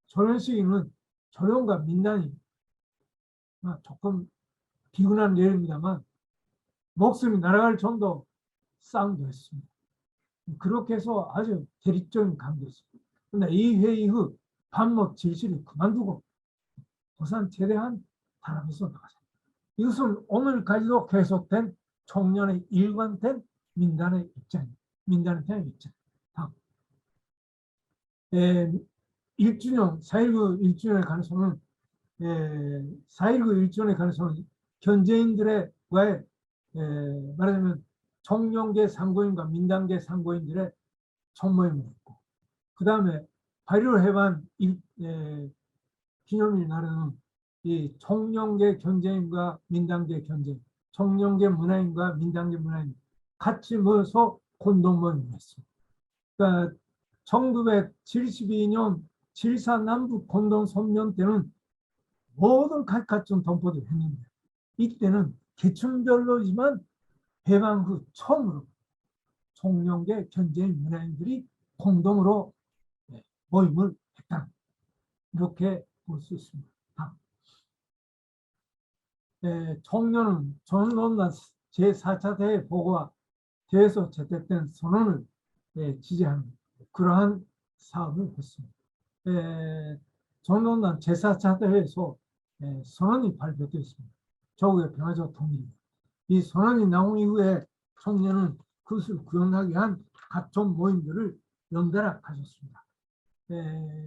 Speaker 3: 조련식에는 조련과 민단이 조금 비근한 예입니다만 목숨이 날아갈 정도 싸움도 했습니다. 그렇게 해서 아주 대립적인 관계였습니다. 그런데 이 회의 후 반목 질시를 그만두고 부산 최대한 단합에서 나가자. 이것은 오늘까지도 계속된 청년의 일관된 민단의 입장입니다. 민단에 대한 입장. 다음. 1주년, 4.19 1주년에 관해서는 4.19 1주년에 관해서는 현재인들과의 말하자면 청년계 상고인과 민단계 상고인들의 총모임을 했고 그 다음에 8.15 해방 기념일 날에는 이 청년계 경제인과 민단계 경제인, 청년계 문화인과 민단계 문화인 같이 모여서 공동모임을 했습니다. 그러니까 1972년 7.4 남북 공동선언 때는 모든 각종 동포들이 했는데 이때는 계층별로지만 해방 후 처음으로 청년계 경제인 문화인들이 공동으로 모임을 했다. 이렇게 볼 수 있습니다. 청년은 전론난 제4차 대회 보고와 대회에서 채택된 선언을 지지하는 그러한 사업을 했습니다. 전론난 제4차 대회에서 선언이 발표되었습니다. 조국의 평화적 통일. 이 선언이 나온 이후에 청년은 그것을 구현하기 위한 각종 모임들을 연달아 가졌습니다.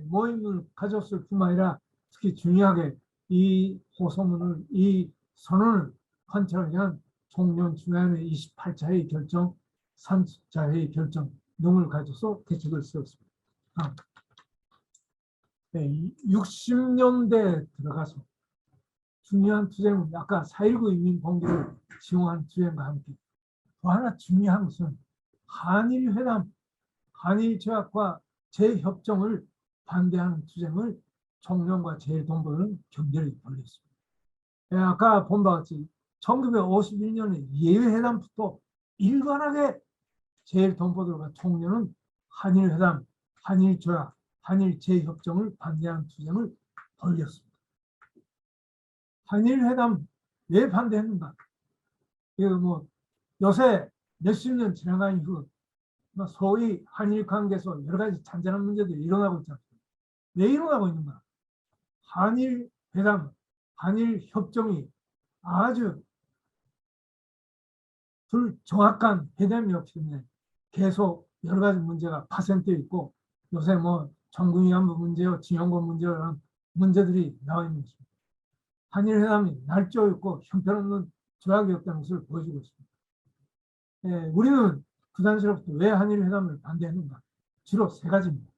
Speaker 3: 모임을 가졌을 뿐만 아니라 특히 중요하게 이 호소문을, 이 선언을 관철하기 위한 총련 중앙의 28차 회의 결정, 30차 회의 결정 등을 가져서 대책을 세웠습니다. 60년대에 들어가서 중요한 투쟁은 아까 4.19 인민봉기를 지원한 투쟁과 함께 또 하나 중요한 것은 한일회담, 한일조약과 재협정을 반대하는 투쟁을 청년과 제일동포는 격렬히 벌였습니다. 아까 본 바와 같이 1951년에 예외회담부터 일관하게 제일동포들과 청년은 한일회담, 한일조약, 한일재협정을 반대하는 투쟁을 벌였습니다. 한일회담 왜 반대했는가? 이거 뭐 요새 몇십 년 지나간 이후 소위 한일 관계에서 여러 가지 잔잔한 문제들이 일어나고 있지 않습니까? 왜 일어나고 있는가? 한일 회담, 한일 협정이 아주 불정확한 회담이 없기 때문에 계속 여러 가지 문제가 파생되어 있고 요새 뭐 정군위 안보 문제요, 진영권 문제요, 이런 문제들이 나와 있는 것입니다. 한일 회담이 날짜였고 형편없는 조약이 없다는 것을 보여주고 있습니다. 우리는 그 당시로부터 왜 한일 회담을 반대했는가? 주로 세 가지입니다.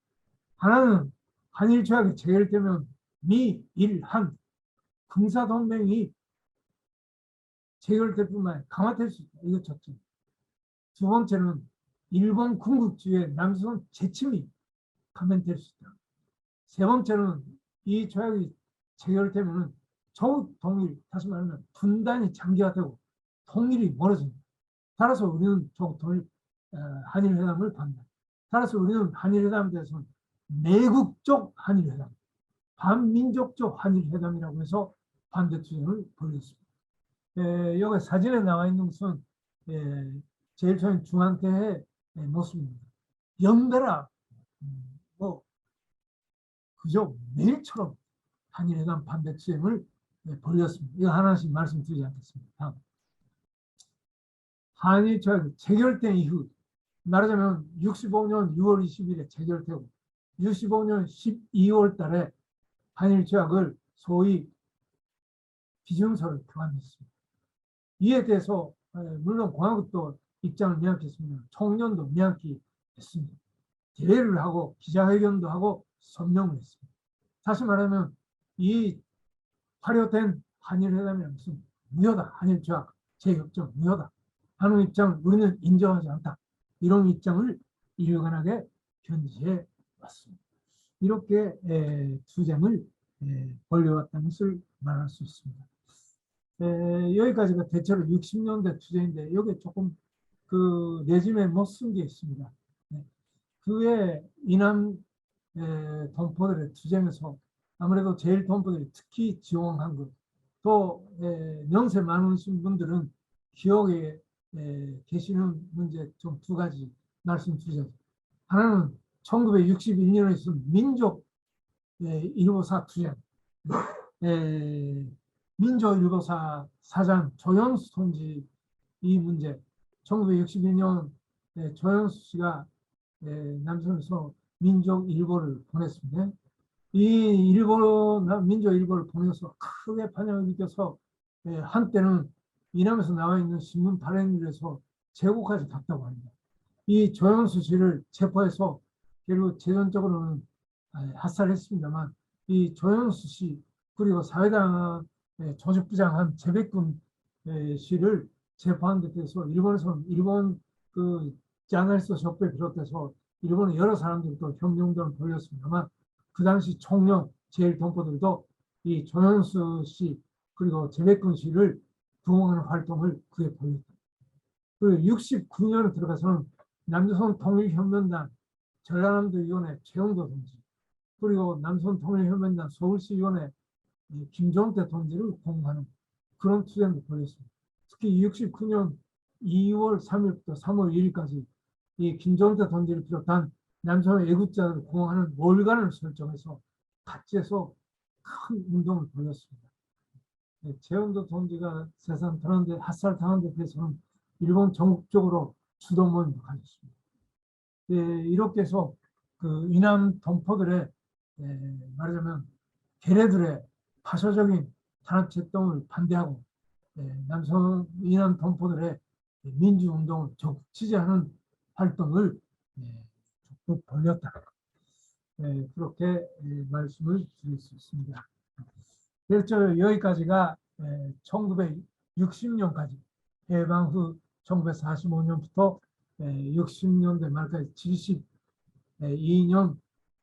Speaker 3: 하나는 한일 조약이 체결되면 미, 일, 한 군사동맹이 체결될 뿐만 아니라 강화될 수 있다. 이거 첫째. 두 번째는 일본 군국주의의 남조선 재침이 감면될 수 있다. 세 번째는 이 조약이 체결되면 조국 통일, 다시 말하면 분단이 장기화되고 통일이 멀어집니다. 따라서 우리는 조국 통일 한일회담을 반대합니다. 따라서 우리는 한일회담에 대해서는 내국적 한일회담, 반민족적 한일회담이라고 해서 반대 투쟁을 벌였습니다. 여기 사진에 나와 있는 것은 제일 처음 중앙대에 놓습니다. 연달아 뭐 그저 매일처럼 한일회담 반대 투쟁을 벌였습니다. 이거 하나씩 말씀드리지 않겠습니다. 다음. 한일 조약이 체결된 이후 말하자면 65년 6월 20일에 체결되고 65년 12월 달에 한일 조약을 소위 비준서를 교환했습니다. 이에 대해서 물론 공화국도 입장을 명확했습니다. 총련도 명확히 했습니다. 대회를 하고 기자회견도 하고 서명을 했습니다. 다시 말하면 이 발효된 한일회담이란 것은 무효다. 한일조약 재협정 무효다 하는 입장을 우리는 인정하지 않다. 이런 입장을 일관하게 견지해 왔습니다. 이렇게 투쟁을 벌여왔다는 것을 말할 수 있습니다. 여기까지가 대체로 60년대 투쟁인데 여기 조금 그 레짐에 못 쓴 게 있습니다. 그에 이남 동포들의 투쟁에서 아무래도 제일 동포들이 특히 지원한 것, 또 연세 많으신 분들은 기억에 계시는 문제 좀 두 가지 말씀드리자면, 하나는 1961년에 있은 민족 일보사 투쟁, 민족일보사 사장 조영수 동지 이 문제, 1961년 조영수 씨가 남선에서 민족일보를 보냈습니다. 이 민족일보를 보내서 크게 반향을 일으켜서 한때는 이남에서 나와 있는 신문 발행일에서 제국까지 갔다고 합니다. 이 조영수 씨를 체포해서 결국 재정적으로는 학살했습니다만 이 조영수 씨 그리고 사회당 조직부장한 재백군 씨를 체포한 데 대해서 일본에서는 일본 그 자널리스트 협회를 비롯해서 일본의 여러 사람들이 또 혁명전을 벌였습니다만 그 당시 총령 제일 동포들도 이 조영수 씨 그리고 재백군 씨를 부흥하는 활동을 그에 벌였다. 그리고 69년에 들어가서는 남조선 통일혁명단 전라남도위원회 최영도 동지 그리고 남조선 통일혁명단 서울시위원회 김종태 동지를 공부하는 그런 투쟁도 벌였습니다. 특히 69년 2월 3일부터 3월 2일까지 이 김종태 동지를 비롯한 남조선 애국자들을 공헌하는 월간을 설정해서 같이 해서 큰 운동을 벌였습니다. 최영도 동지가 세상 당한데 학살당한 데 대해서는 일본 전국적으로 주도 모임을 가졌습니다. 이렇게 해서 그 이남 동포들의 말하자면 걔네들의 파쇼적인 탄압제동을 반대하고 남성 이남 동포들의 민주운동을 적극 지지하는 활동을 적극 벌였다. 그렇게 말씀을 드릴 수 있습니다. 그래서 여기까지가 1960년까지 해방 후 1945년부터 60년대 말까지 72년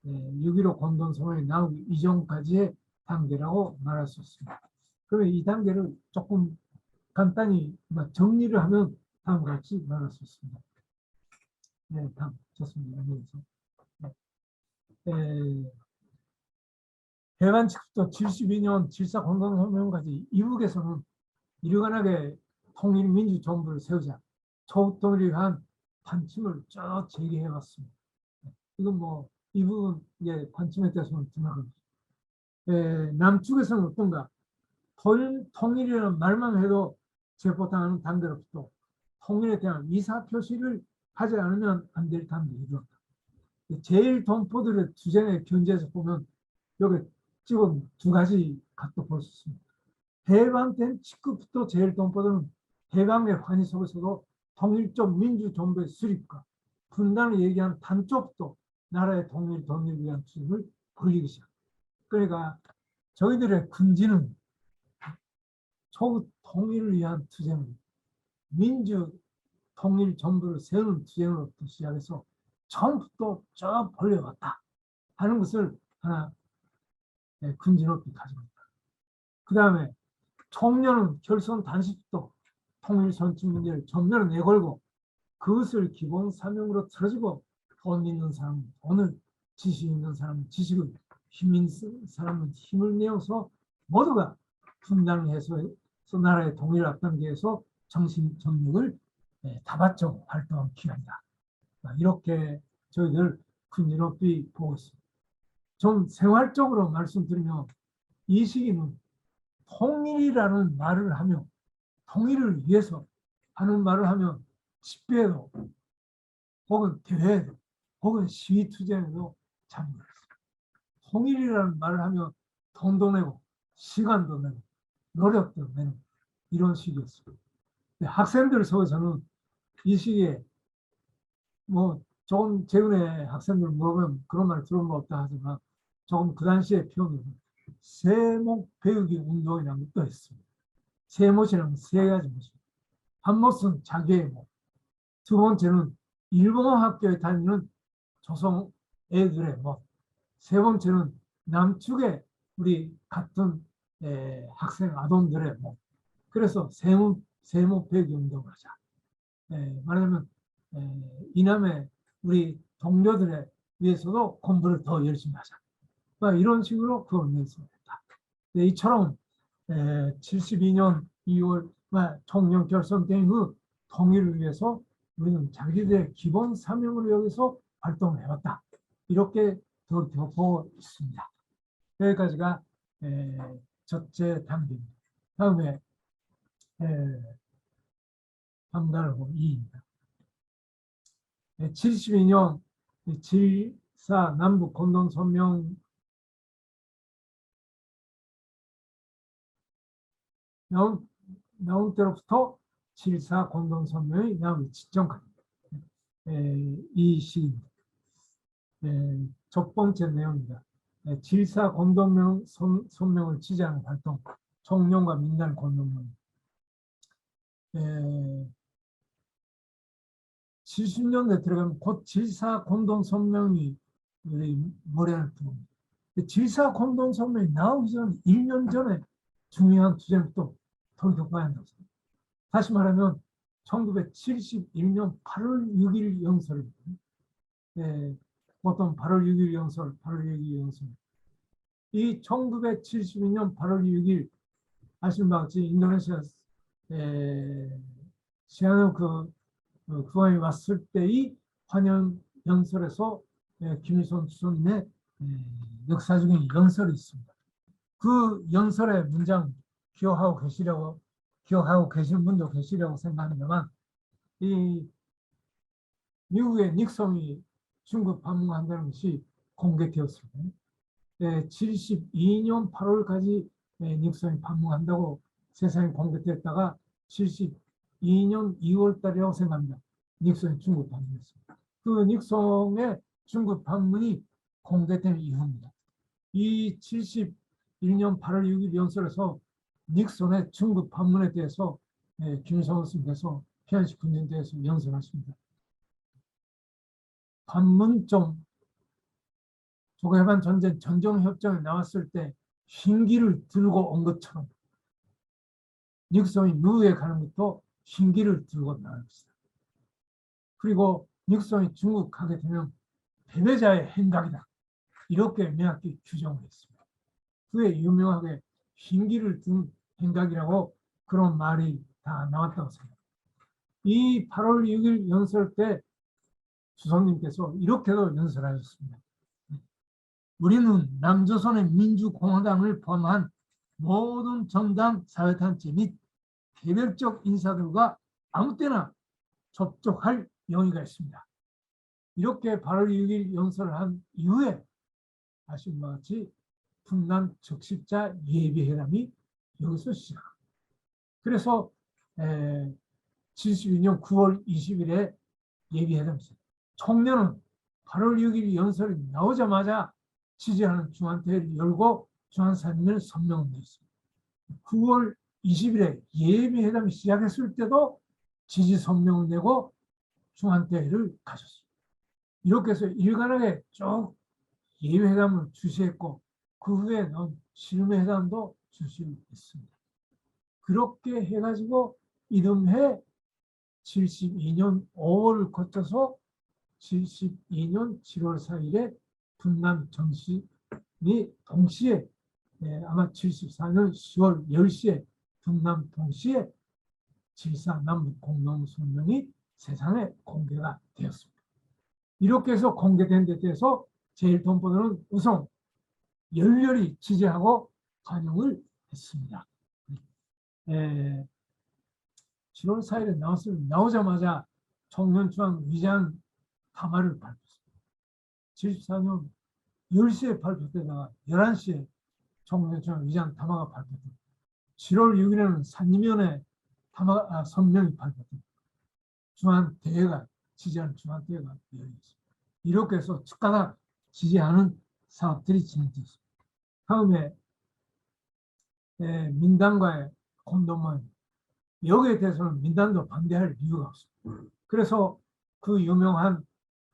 Speaker 3: 6.15 공동선언이 나오기 이전까지의 단계라고 말할 수 있습니다. 그러면 이 단계를 조금 간단히 정리를 하면 다음과 같이 말할 수 있습니다. 네, 다음 좋습니다. 해방 직후부터 72년 7.4 공동선언까지 이북에서는 일관하게 통일민주정부를 세우자 초통일에 의한 판침을 쭉 제기해 왔습니다. 이건 뭐 이 부분 판침에 대해서는 드나갑니다. 남쪽에서는 어떤가? 통일이라는 말만 해도 체포당하는 단계로부터 통일에 대한 이사표시를 하지 않으면 안 될 단계에 이르렀다. 제일 동포들의 투쟁의 견제에서 보면 여기 찍은 두 가지 각도 볼 수 있습니다. 해방된 직후부터 제일 동포들은 해방의 환희 속에서도 통일적 민주정부의 수립과 분단을 얘기한 단쪽부터 나라의 통일을 위한 투쟁을 벌이기 시작합니다. 그러니까 저희들의 군지는 초국 통일을 위한 투쟁을 민주 통일 정부를 세우는 투쟁으로부터 시작해서 처음부터 쭉 벌려왔다 하는 것을 하나 군지 높이 가지고 있다. 그 다음에 총련은 결선 단식부터 통일 선취 문제를 전면에 내걸고 그것을 기본 사명으로 틀어지고 돈 있는 사람은 돈을, 지식 있는 사람은 지식을, 힘 있는 사람은 힘을 내어서 모두가 분당을 해서 나라의 통일을 앞당기해서 정신 정력을 다 바쳐 활동한 기간이다. 이렇게 저희들 큰일높이 보고 있습니다. 좀 생활적으로 말씀드리면 이 시기는 통일이라는 말을 하며 통일을 위해서 하는 말을 하면 집회에도 혹은 대회에도 혹은 시위 투쟁에도 참여했습니다. 통일이라는 말을 하면 돈도 내고 시간도 내고 노력도 내고 이런 시기였습니다. 학생들 속에서는 이 시기에 뭐 조금 최근에 학생들 물어보면 그런 말 들어본 거 없다 하지만 조금 그 당시에 표현으로 세목 배우기 운동이라는 것도 했습니다. 세못이라는 세 가지 못입니다. 한 못은 자기의 못, 두 번째는 일본어 학교에 다니는 조선 애들의 못, 세 번째는 남측의 우리 같은 학생 아동들의 못. 그래서 세목 배우기 운동을 하자. 말하자면 이남의 우리 동료들에 위해서도 공부를 더 열심히 하자. 이런 식으로 그 운동했습니다. 이처럼 72년 2월 총령 결성된 그 통일을 위해서 우리는 자기들의 기본 사명을 여기서 활동을 해왔다. 이렇게 돌이켜보고 있습니다. 여기까지가 첫째 단계입니다. 다음에 방달호 2입니다. 72년 질4 남북 공동선명 나온 때로부터 7.4 공동선명이 나오기 직전까지 이 시기입니다. 첫 번째 내용입니다. 7.4 공동선명을 지지하는 활동, 총령과 민단 공동명. 70년대 들어가면 곧 7.4 공동선명이 우리 머리를 들어옵니다. 7.4 공동선명이 나오기 전 1년 전에 중요한 투쟁도 돌격해야 한다고 생각합니다. 다시 말하면 1971년 8월 6일 영설입니다. 보통 8월 6일 영설, 8월 6일 영설. 이 1972년 8월 6일 아시는 바와 같이 인도네시아 시아누 그왕이 왔을 때의 환영 연설에서 김일성 주석님의 역사적인 연설이 있습니다. 그 연설의 문장 기억하고 계시는 분도 계시려고 생각합니다만, 이 미국의 닉슨이 중국 방문한다는 것이 공개되었습니다. 72년 8월까지 닉슨이 방문한다고 세상에 공개됐다가 72년 2월 달이라고 생각합니다. 닉슨이 중국 방문했습니다. 그 닉슨의 중국 방문이 공개된 이유입니다. 이 71년 8월 6일 연설에서 닉슨의 중국 방문에 대해서 김일성 스님께서 피안식 군인에 대해서 연설하십니다. 판문점 조개반 전쟁 전정협정에 나왔을 때 흰기를 들고 온 것처럼 닉슨이 미국에 가는 것도 흰기를 들고 나올 것이다. 그리고 닉슨이 중국 가게 되면 패배자의 행각이다. 이렇게 명확히 규정을 했습니다. 그에 유명하게 흰기를 든 행각이라고 그런 말이 다 나왔다고 생각합니다. 이 8월 6일 연설 때 주석님께서 이렇게도 연설하셨습니다. 우리는 남조선의 민주공화당을 포함한 모든 정당 사회단체 및 개별적 인사들과 아무 때나 접촉할 용의가 있습니다. 이렇게 8월 6일 연설을 한 이후에 아시는 것 같이 분남 적십자 예비회담이 여기서 시작합니다. 그래서 72년 9월 20일에 예비회담이 있습니다. 총련은 8월 6일 연설이 나오자마자 지지하는 중앙대회를 열고 중앙사님을 선명을 냈습니다. 9월 20일에 예비회담이 시작했을 때도 지지 선명을 내고 중앙대회를 가졌습니다. 이렇게 해서 일관하게 쭉 예비회담을 주시했고 그 후에 나온 실무회담도 주시했습니다. 그렇게 해가지고 이듬해 72년 5월을 거쳐서 72년 7월 4일에 분남 정신이 동시에 아마 74년 10월 10시에 분남 동시에 질사 남북 공동 성명이 세상에 공개가 되었습니다. 이렇게 해서 공개된 데 대해서 제1동포들은 우선 열렬히 지지하고 환영을 했습니다. 7월 4일에 나오자마자 청년중앙위장 담화를 발표했습니다. 74년 10시에 발표되다가 11시에 청년중앙위장 담화가 발표됩니다. 7월 6일에는 산림위원회 선명이 발표됩니다. 중앙대회가 지지하는 중앙대회가 열렸습니다. 이렇게 해서 측가닥 지지하는 사업들이 진행됐습니다. 다음에 민단과의 콘돔은 여기에 대해서는 민단도 반대할 이유가 없습니다. 그래서 그 유명한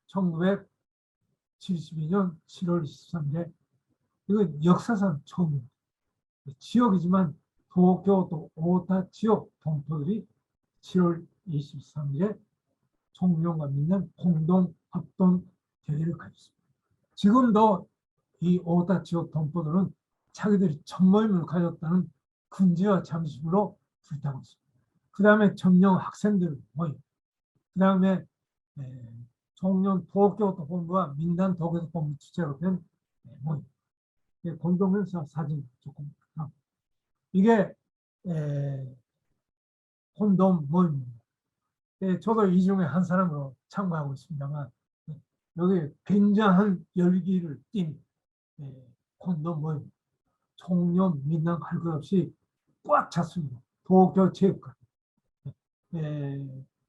Speaker 3: 1972년 7월 23일에 이건 역사상 처음입니다. 지역이지만 도쿄도 오타 지역 동포들이 7월 23일에 총무원과 민단 공동 합동 대회를 가졌습니다. 지금도 이 오타 지역 동포들은 자기들이 첫 모임을 가졌다는 근지와 잠시으로 불타고 있습니다. 그 다음에 청년 학생들 모임, 그 다음에 청년 도쿄도 본부와 민단 도쿄도 본부 주체로 된 모임, 공동행사 사진 조금 이게 콘돔 모임입니다. 저도 이 중에 한 사람으로 참가하고 있습니다만 여기 굉장한 열기를 띤 콘돔 모임, 청년 민당 할 것 없이 꽉 찼습니다. 도쿄 체육관.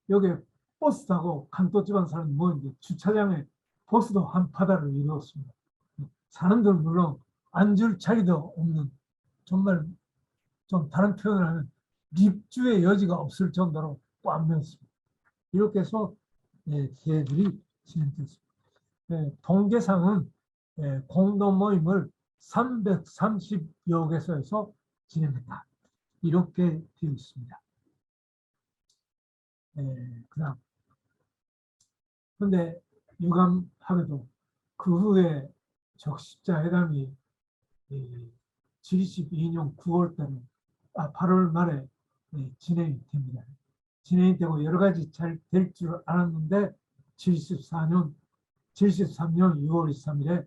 Speaker 3: 여기 버스 타고 간도 지방 사람이 모이는데 주차장에 버스도 한 파다를 이루었습니다. 사람들 물론 앉을 자리도 없는, 정말 좀 다른 표현을 하면 립주의 여지가 없을 정도로 꽉 메웠습니다. 이렇게 해서 대회들이 진행됐습니다. 통계상은 공동 모임을 330여 개소에서 진행했다. 이렇게 되어 있습니다. 그다음 근데 유감하게도 그 후에 적십자회담이 72년 9월 달에 8월 말에 진행이 됩니다. 진행이 되고 여러 가지 잘 될 줄 알았는데 73년 6월 23일에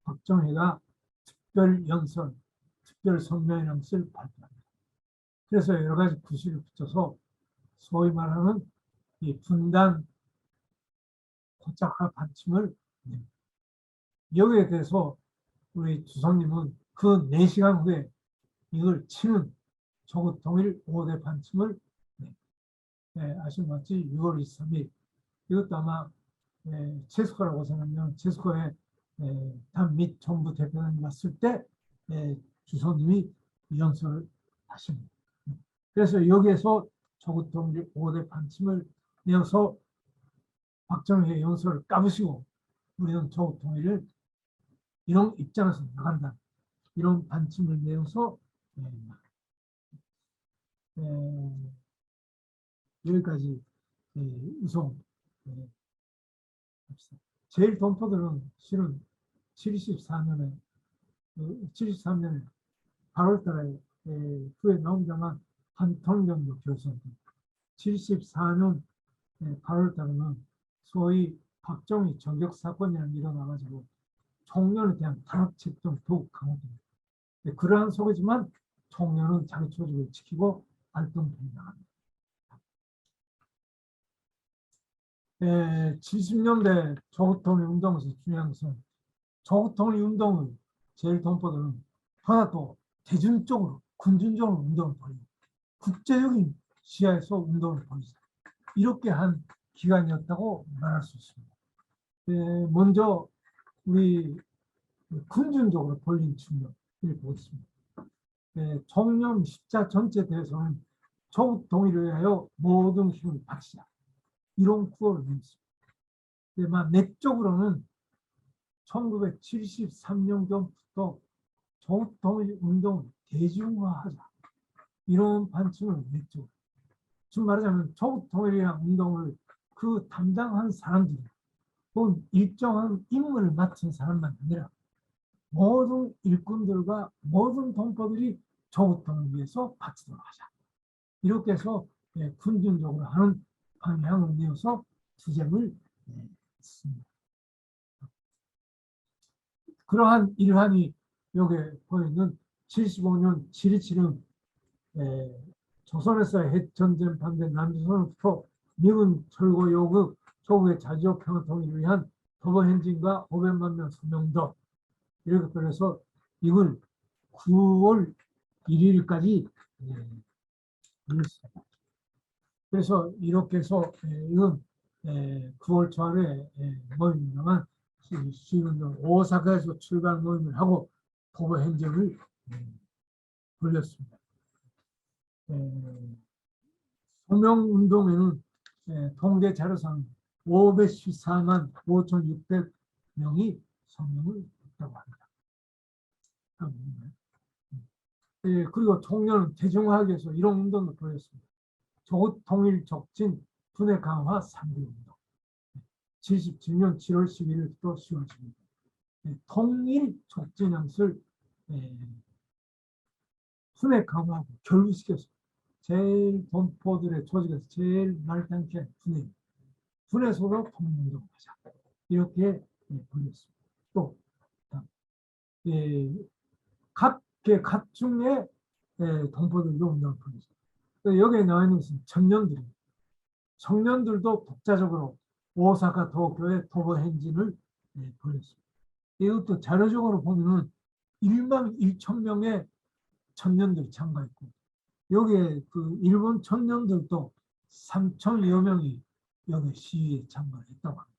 Speaker 3: 박정희가 특별연설, 특별성명연설을 발표합니다. 그래서 여러 가지 구실을 붙여서 소위 말하는 이 분단 고착화 반침을 냅니다. 여기에 대해서 우리 주성님은 그 4시간 후에 이걸 치는 조국 통일 5대 반침을 아시는 것 같이 6월 23일 이것도 아마 체스코라고 생각하면 체스코에 당 및 정부 대표단이 왔을 때 주성님이 연설을 하십니다. 그래서 여기에서 조국 통일 5대 반침을 내어서 박정희의 연설을 까부시고 우리는 조국 통일을 이런 입장에서 나간다. 이런 반침을 내어서 여기까지 우선 제일 동포들은 실은 73년에 8월 달에 후에 나온다만 한 통 정도 결성됩니다. 74년 8월 달에는 소위 박정희 저격 사건이라는 게 일어나가지고 청년에 대한 탄압 책정이 더욱 강화됩니다. 그러한 속이지만 청년은 자기 조직을 지키고 활동해 나갑니다. 70년대 조국통일 운동에서 중요한 것은 조국통일 운동을 제일 동포들은 하나도 대중적으로 군중적으로 운동을 벌이고 국제적인 시야에서 운동을 벌이자 이렇게 한 기간이었다고 말할 수 있습니다. 먼저 우리 군중적으로 벌린 측면을 보겠습니다. 청년 십자 전체 대해서는 조국 통일을 위하여 모든 힘을 바치자 이런 구호를 냈습니다. 내적으로는 1973년경부터 조국 통일 운동을 대중화하자 이런 반침을 냈죠. 즉 말하자면 조국 통일이라는 운동을 그 담당한 사람들이 혹은 일정한 임무를 맡은 사람만 아니라 모든 일꾼들과 모든 동포들이 조국 통일을 위해서 바치도록 하자. 이렇게 해서 군중적으로 하는 방향을 내어서 투쟁을 했습니다. 그러한 일환이 여기 보이는 75년 7.27은 조선에서의 핵전쟁 반대 남조선으로부터 미군 철거 요구 조국의 자주적 평화 통일을 위한 도보 행진과 500만 명 서명도 이렇게 그래서 이걸 9월 1일까지 올렸습니다. 그래서 이렇게 해서 이건 9월 초에 모임입니다만 시운동 오사카에서 출발 모임을 하고 도보 행정을 벌였습니다. 서명운동에는 통계 자료상 514만 5,600명이 서명을 했다고 합니다. 그리고 총련은 대중화하기 위해서 이런 운동을 벌였습니다. 조국 통일 촉진 분해 강화 3대 운동. 77년 7월 11일부터 10월 10일. 통일 촉진 양식을 분해 강화하고 결부시켰습니다. 제일 동포들의 조직에서 제일 말단케 분해서도 통일운동을 하자. 이렇게 벌였습니다. 또 각중의 동포들도 운동을 벌였습니다. 여기에 나와 있는 것은 청년들입니다. 청년들도 독자적으로 오사카 도쿄의 도보 행진을 벌였습니다. 이것도 자료적으로 보면은 1만 1천 명의 청년들이 참가했고 여기에 그 일본 청년들도 3천여 명이 여기 시위에 참가했다고 합니다.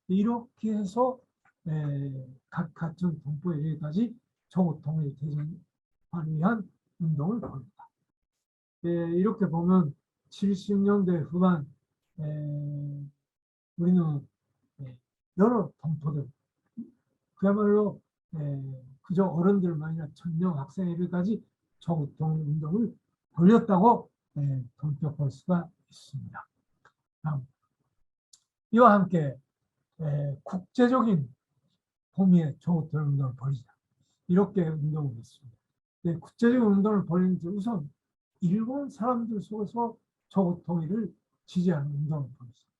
Speaker 3: 이렇게 해서 각 같은 동포에 여기까지 조국 통일 대전을 위한 운동을 벌였다. 이렇게 보면 70년대 후반 우리는 여러 동포들 그야말로 그저 어른들만 아니라 청년 학생에게까지 조국 통일 운동을 벌였다고 동격할 수가 있습니다. 다음. 이와 함께 국제적인 범위의 조국 통일 운동을 벌이자 이렇게 운동을 했습니다. 국제적인 운동을 벌이는 데 우선 일본 사람들 속에서 조국 통일을 지지하는 운동을 벌였습니다.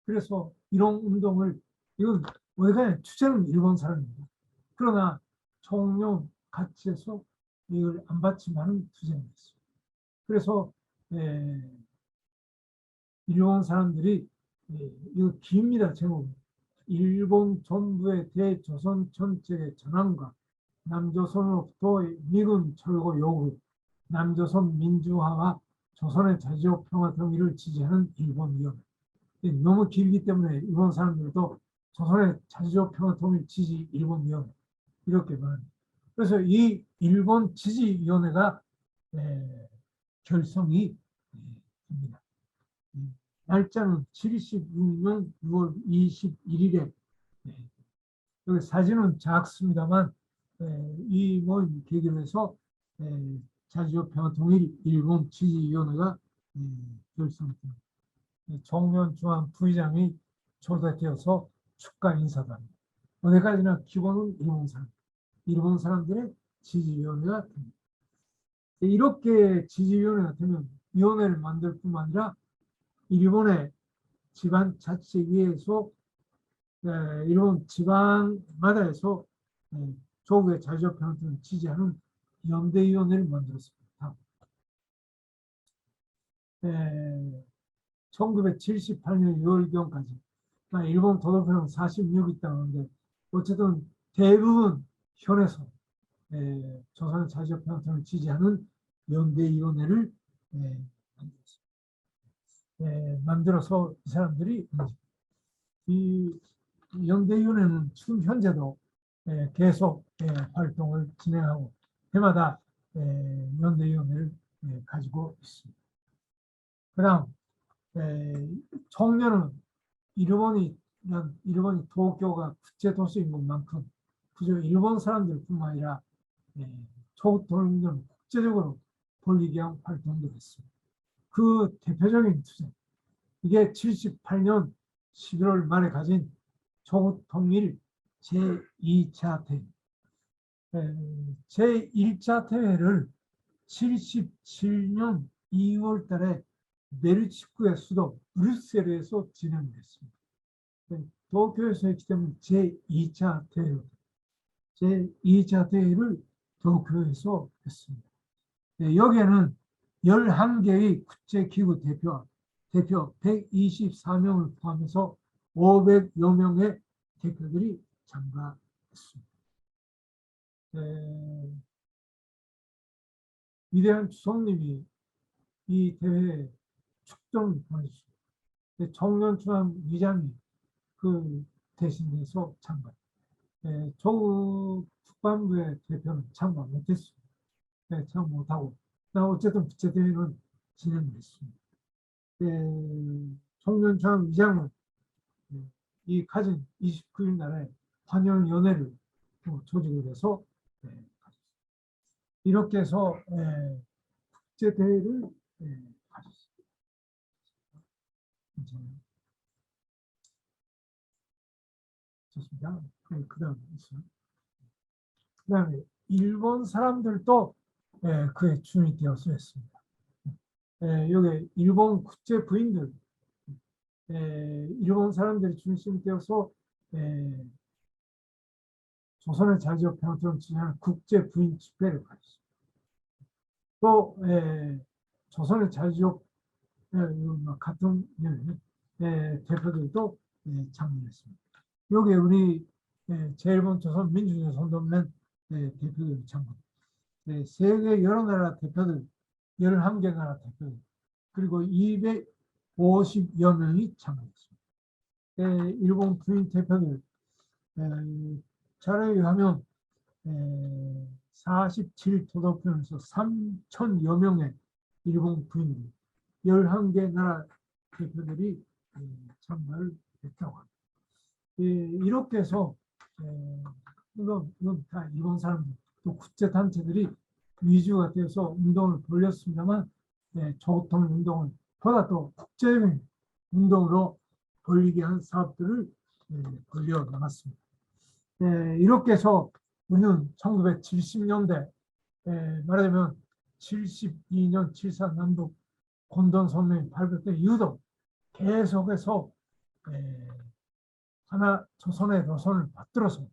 Speaker 3: 그래서 이런 운동을 이건 어디까지 주체는 일본 사람입니다. 그러나 총령 같이 해서 이걸 안 받지만은 투쟁을 했습니다. 그래서 일본 사람들이 이거 깁니다. 제목이. 일본 정부의 대조선 정책의 전환과 남조선으로부터 미군 철거 요구, 남조선 민주화와 조선의 자주적 평화 통일을 지지하는 일본위원회. 너무 길기 때문에 일본 사람들도 조선의 자주적 평화 통일 지지 일본위원회 이렇게 말합니다. 그래서 이 일본 지지위원회가 결성이 됩니다. 날짜는 76년 6월 21일에 여기 사진은 작습니다만 이 모임 계기로 해서 자주적 평화 통일 일본 지지위원회가 결성됩니다. 정면 중앙 부의장이 초대되어서 축가 인사도 합니다. 어디까지나 기본은 일본 사람들의 지지위원회가 됩니다. 이렇게 지지위원회가 되면 위원회를 만들 뿐만 아니라 일본의 지방자치위에서 일본 지방마다에서 조국의 자주적 평화를 지지하는 연대위원회를 만들었습니다. 1978년 6월경까지 일본 도덕표는 46이 있다고 하는데 어쨌든 대부분 현에서 조선의 자주적 평화를 지지하는 연대위원회를 만들어서 이 사람들이 이 연대위원회는 지금 현재도 계속 활동을 진행하고 해마다 연대위원회를 가지고 있습니다. 그 다음 총련은 일본이 도쿄가 국제도시인 것만큼 그저 일본 사람들뿐만 아니라 조국 통일운동을 국제적으로 벌이기 위한 활동도 했습니다. 그 대표적인 투쟁 이게 78년 11월 말에 가진 조국 통일 제2차 대회 제1차 대회를 77년 2월 달에 벨기에의 수도 브뤼셀에서 진행됐습니다. 도쿄에서 했기 때문에 제2차 대회를 도쿄에서 했습니다. 여기에는 11개의 국제기구 대표 124명을 포함해서 500여 명의 대표들이 참가했습니다. 위대한 주석님이 이 대회에 축전을 보내주셨습니다. 청년중앙 위장이 그 대신해서 참가. 조국 국방부의 대표는 참가 못했습니다. 참가 못하고, 어쨌든 국제대회는 진행됐습니다. 청년중앙 위장은 이 가진 29일 날에 환영연회를 조직을 해서 이렇게 해서 국제대회를 가졌습니다. 좋습니다. 그 다음에 일본 사람들도 그에 주인이 되어서 했습니다. 여기 일본 국제 부인들, 일본 사람들이 중심이 되어서 조선의 자주적 평화를 지향하는 국제 부인 집회를 가졌습니다. 또 조선의 자주적 같은 대표들도 참여했습니다. 여기 우리 제1번 조선 민주주의선동맹 대표들이 참여합니다. 세계 여러 나라 대표들, 11개 나라 대표들, 그리고 250여 명이 참여했습니다. 일본 부인 대표들 자료에 의하면 47도덕표에서 3,000여 명의 일본 부인들, 11개 나라 대표들이 참가를 했다고 합니다. 이렇게 해서 이건 다 일본 사람들, 또 국제단체들이 위주가 되어서 운동을 벌였습니다만 조국통 운동을 보다 또 국제적인 운동으로 벌리게 한 사업들을 벌려 나갔습니다. 이렇게 해서 우리는 1970년대 말하자면 72년 7.4 남북 공동성명이 발표된 이후도 계속해서 하나 조선의 노선을 받들어서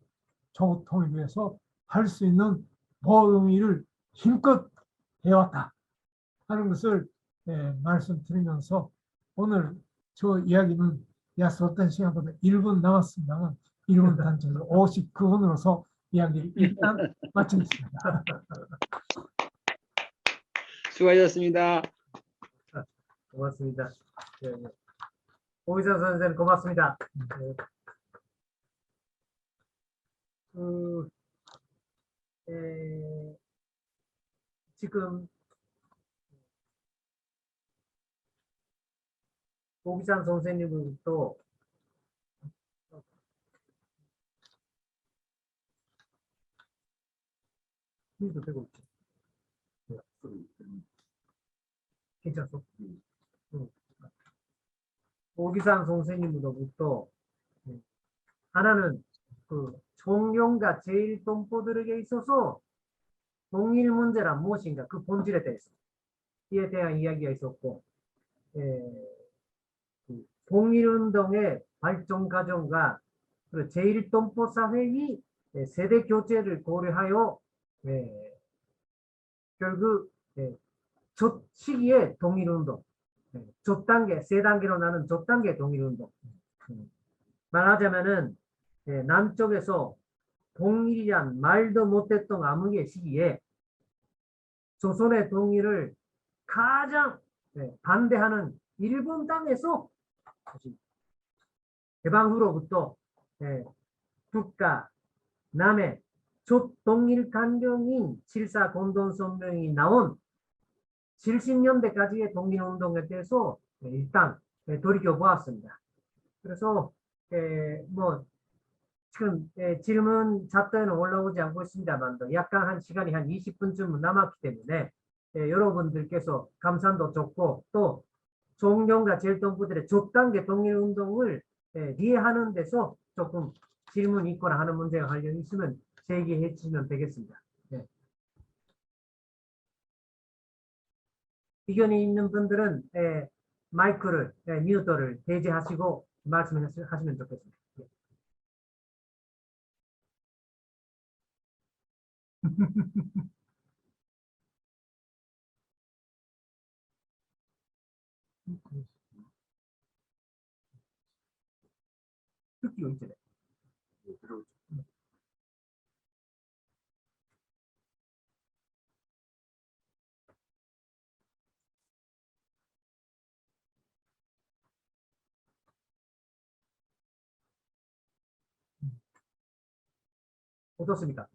Speaker 3: 조국 통일을 위해서 할 수 있는 모든 일을 힘껏 해왔다 하는 것을 말씀드리면서 오늘 저 이야기는 약속된 시간보다 1분 남았습니다만 1분 단체로 59분으로서 이야기를 일단 마치겠습니다.
Speaker 4: 수고하셨습니다.
Speaker 1: 고맙습니다. 오기선 선생님 고맙습니다. 지금 오기산 선생님은 또 힘도 되고 있죠. 괜찮소? 오기산 선생님으로부터 하나는 그 총영과 제1동포들에게 있어서 동일 문제란 무엇인가 그 본질에 대해서 이에 대한 이야기가 있었고 그 동일운동의 발전 과정과 제1동포 사회의 세대 교체를 고려하여 결국 첫 시기에 동일운동 첫 단계, 세 단계로 나눈 첫 단계 동일운동 말하자면은 남쪽에서 동일이란 말도 못했던 암흑의 시기에 조선의 동일을 가장 반대하는 일본 땅에서 해방 후로부터 북과 남의 첫 동일 간경인 7.4 공동성명이 나온 70년대까지의 동일운동에 대해서 일단 돌이켜보았습니다. 그래서 뭐 지금 질문 잡담에는 올라오지 않고 있습니다만 약간 한 시간이 한 20분쯤 남았기 때문에 여러분들께서 감상도 좋고 또 종경과 제1동포들의 첫 단계 동일운동을 이해하는 데서 조금 질문이 있거나 하는 문제가 관련 있으면 제기해 주시면 되겠습니다. 의견이 있는 분들은 마이크를, 뮤트를 배제하시고 말씀하시면 좋겠습니다. 예. 듣기가 있잖아요. 어떻습니까?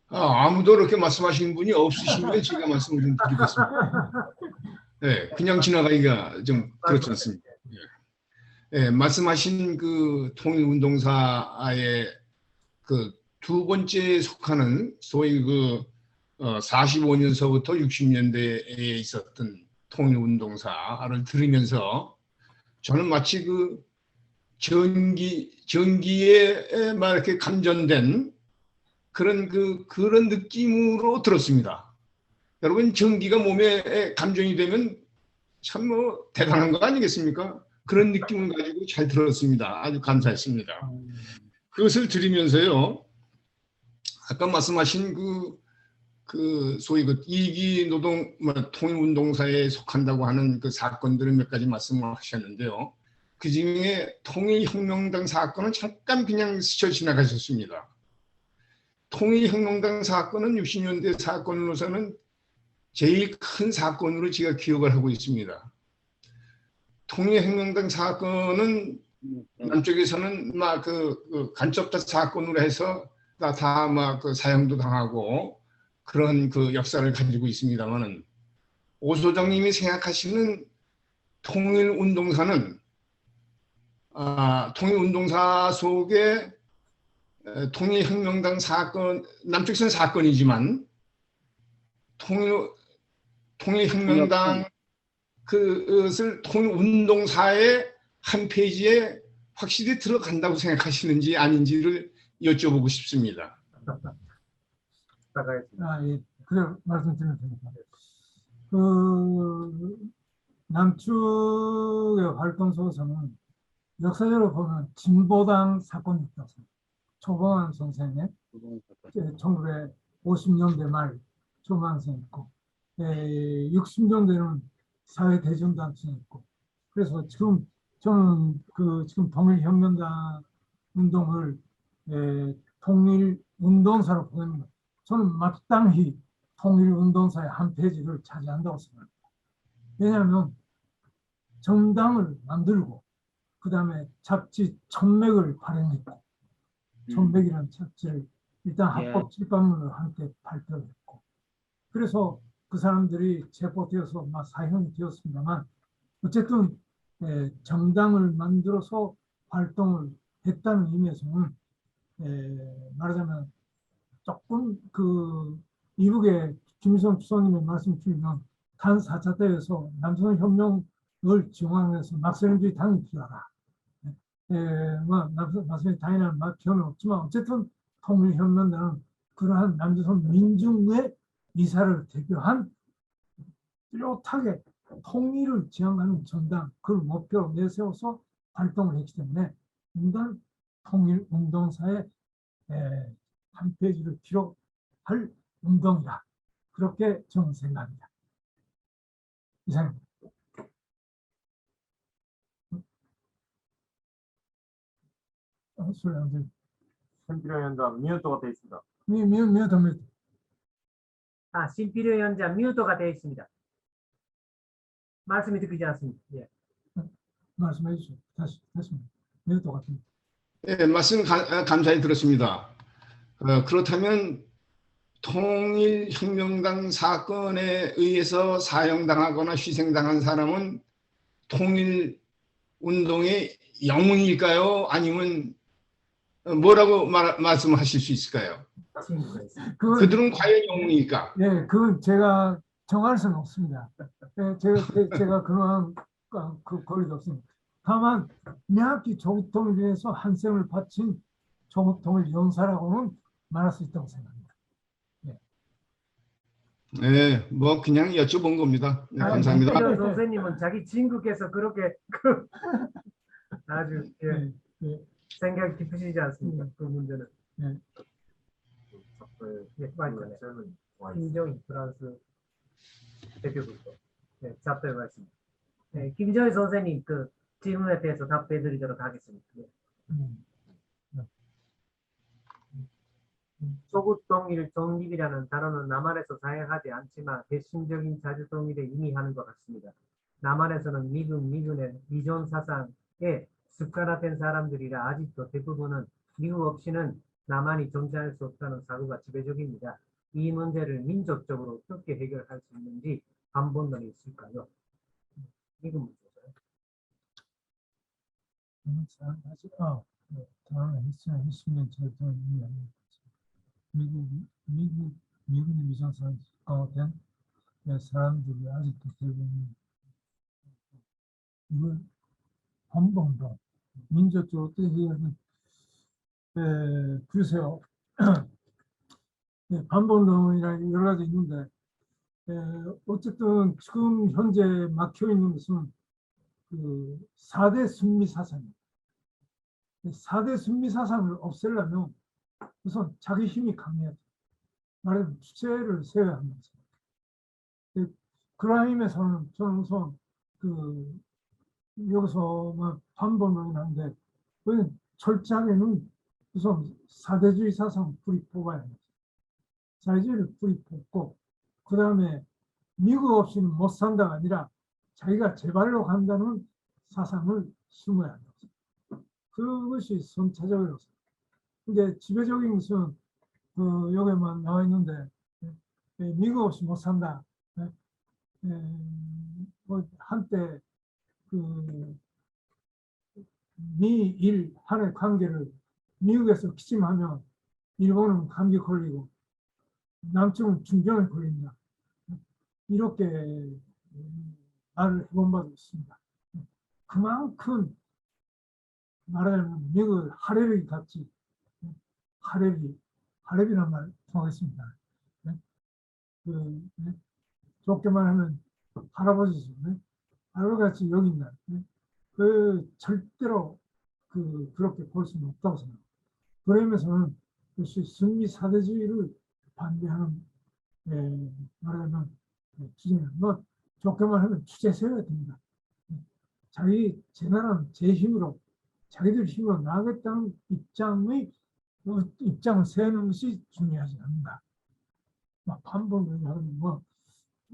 Speaker 5: 아무도 그렇게 말씀하시는 분이 없으시면 제가 말씀을 좀 드리겠습니다. 네, 그냥 지나가기가 좀 그렇지 않습니다. 예, 말씀하신 그 통일운동사의 그 두 번째 속하는 소위 그 45년서부터 60년대에 있었던 통일운동사를 들으면서 저는 마치 그 전기에 막 이렇게 감전된 그런 느낌으로 들었습니다. 여러분, 전기가 몸에 감정이 되면 참 뭐 대단한 거 아니겠습니까? 그런 느낌을 가지고 잘 들었습니다. 아주 감사했습니다. 그것을 들으면서요, 아까 말씀하신 소위 그 이기 노동 통일운동사에 속한다고 하는 그 사건들을 몇 가지 말씀을 하셨는데요. 그 중에 통일혁명당 사건은 잠깐 그냥 스쳐 지나가셨습니다. 통일혁명당 사건은 60년대 사건으로서는 제일 큰 사건으로 제가 기억을 하고 있습니다. 통일혁명당 사건은 남쪽에서는 막 그 간첩자 사건으로 해서 다 막 그 사형도 당하고 그런 그 역사를 가지고 있습니다만은 오 소장님이 생각하시는 통일운동사는 통일운동사 속에 통일혁명당 사건, 남쪽에서는 사건이지만 통일혁명당 그것을 통일운동사의 한 페이지에 확실히 들어간다고 생각하시는지 아닌지를 여쭤보고 싶습니다.
Speaker 3: 예, 그래 말씀드리면 됩니다. 그 남측의 활동 속에서는 역사적으로 보면 진보당 사건이 있다고 생각합니다. 초봉환 선생의 1950년대 말 초봉환 있고 60년대는 사회대전단체 있고 그래서 지금 저는 지금 통일혁명당 운동을 통일운동사로 보냅니다. 저는 마땅히 통일운동사의 한 페이지를 차지한다고 생각합니다. 왜냐하면 정당을 만들고 그 다음에 잡지 천맥을 발행했고 천맥이라는 잡지를 일단 합법 출판물로 함께 발표했고 그래서 그 사람들이 체포되어서 막 사형이 되었습니다만 어쨌든 정당을 만들어서 활동을 했다는 의미에서는 말하자면 조금 그 미국의 김일성 주석님의 말씀 주면 단 4차 대회에서 남성 혁명을 지원하면서 막스주의 당이 필요하다. 뭐 막스주의 당이라는 말 필요는 없지만 어쨌든 통일혁명당은 그러한 남조선 민중의 의사를 대표한 뚜렷하게 통일을 지향하는 정당 그걸 목표로 내세워서 활동을 했기 때문에 인간 통일운동사의 한 페이지를 기록할 운동이다. 그렇게 저는 생각합니다. 이상입니다.
Speaker 6: 신필요위원장 뮤트가 되어 있습니다.
Speaker 3: 미안합니다.
Speaker 1: 신필요위원장 뮤트가 되어 있습니다. 말씀이 듣기지 않습니다. 예.
Speaker 3: 말씀해 주시죠. 다시 뮤트 같습니다.
Speaker 5: 네, 말씀 감사히 들었습니다. 그렇다면 통일혁명당 사건에 의해서 사형당하거나 희생당한 사람은 통일운동의 영웅일까요? 아니면 뭐라고 말씀하실 수 있을까요? 그들은 과연 영웅일까?
Speaker 3: 네, 그건 제가 정할 수는 없습니다. 제가 그러한 그 권리도 없습니다. 다만 명확히 조국 통일을 위해서 한 생을 바친 조국 통일 용사라고는 말할 수 있다고 생각합니다.
Speaker 5: 네, 뭐 그냥 여쭤본 겁니다. 네, 감사합니다.
Speaker 1: 김재현 선생님은 자기 친구께서 그렇게 아주
Speaker 3: 네, 네,
Speaker 1: 생각이 깊으시지 않습니까? 그 문제는.
Speaker 3: 네.
Speaker 1: 맞죠. 김정희 프랑스 대표부터 답변 말씀. 김정희 선생님 그 질문에 대해서 답변드리도록 하겠습니다. 조국 통일 독립이라는 단어는 남한에서 사용하지 않지만 대심적인 자주 통일에 의미하는 것 같습니다. 남한에서는 미군의 미존 사상에 습관화된 사람들이라 아직도 대부분은 미국 없이는 남한이 존재할 수 없다는 사고가 지배적입니다. 이 문제를 민족적으로 어떻게 해결할 수 있는지 반론이 있을까요? 미국 문제죠.
Speaker 3: 미군의 미전선 된 사람들이 아직도 대부분 이걸 한번도 민족적으로 어떻게 해결하면 글쎄요. 반본론이라는 여러 가지 있는데 어쨌든 지금 현재 막혀 있는 것은 그 4대 순미 사상입니다. 4대 순미 사상을 없애려면 우선 자기 힘이 강해야 돼요. 말하자면 주체를 세워야 합니다. 그러한 의미에서는 저는 우선 그 여기서 뭐 반본론이 나는데 철저하게는 우선 사대주의 사상 뿌리 뽑아야 합니다. 사대주의를 뿌리 뽑고 그 다음에 미국 없이는 못 산다가 아니라 자기가 제발로 간다는 사상을 심어야 합니다. 그것이 선차적으로. 근데 지배적인 것은 여기만 나와 있는데 미국 없이 못 산다. 뭐 한때 그 미일 한의 관계를 미국에서 기침하면 일본은 감기 걸리고 남쪽은 중병에 걸린다. 이렇게 말을 해본 바도 있습니다. 그만큼 말하자면 미국을 하레비 같이 하레비란 말 통하겠습니다. 좋게 말하면 할아버지죠. 할아버지같이 여긴다. 절대로 그렇게 볼 수는 없다고 생각합니다. 그러면서는 역시 승리 사대주의를 반대하는 말하자면 주장이야. 뭐 좋게 말하면 주제 세워야 됩니다. 제 나라는 제 힘으로 자기들 힘으로 나가겠다는 입장을 세우는 것이 중요하지 않는다. 반복을 하면 뭐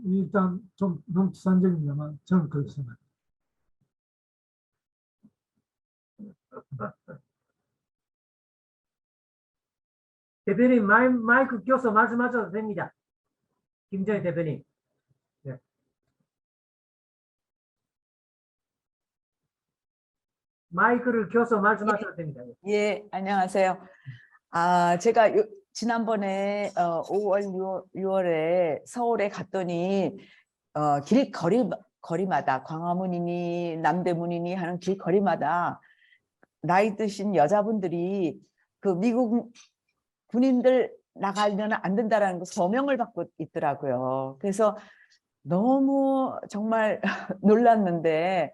Speaker 3: 일단 좀 너무 비산적입니다만 저는 그렇게 생각합니다.
Speaker 1: 대표님 마이크 껴서 말씀하셔도 됩니다. 김정희 대표님. 네. 마이크를 껴서 말씀하셔도 됩니다.
Speaker 7: 예, 안녕하세요. 제가 지난번에 5월, 6월에 서울에 갔더니 거리마다 광화문이니 남대문이니 하는 길거리마다 나이 드신 여자분들이 그 미국 군인들 나가면 안 된다라는 거 서명을 받고 있더라고요. 그래서 너무 정말 놀랐는데,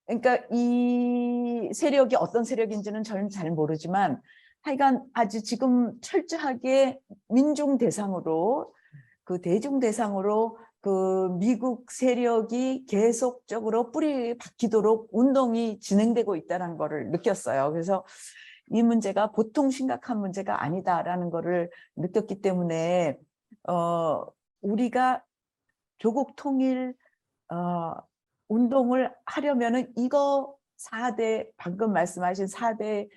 Speaker 7: 그러니까 이 세력이 어떤 세력인지는 저는 잘 모르지만 하여간 아주 지금 철저하게 민중 대상으로 대중 대상으로 미국 세력이 계속적으로 뿌리 박히도록 운동이 진행되고 있다는 것을 느꼈어요. 그래서 이 문제가 보통 심각한 문제가 아니다라는 것을 느꼈기 때문에 우리가 조국 통일 운동을 하려면은 이거 4대 방금 말씀하신 4대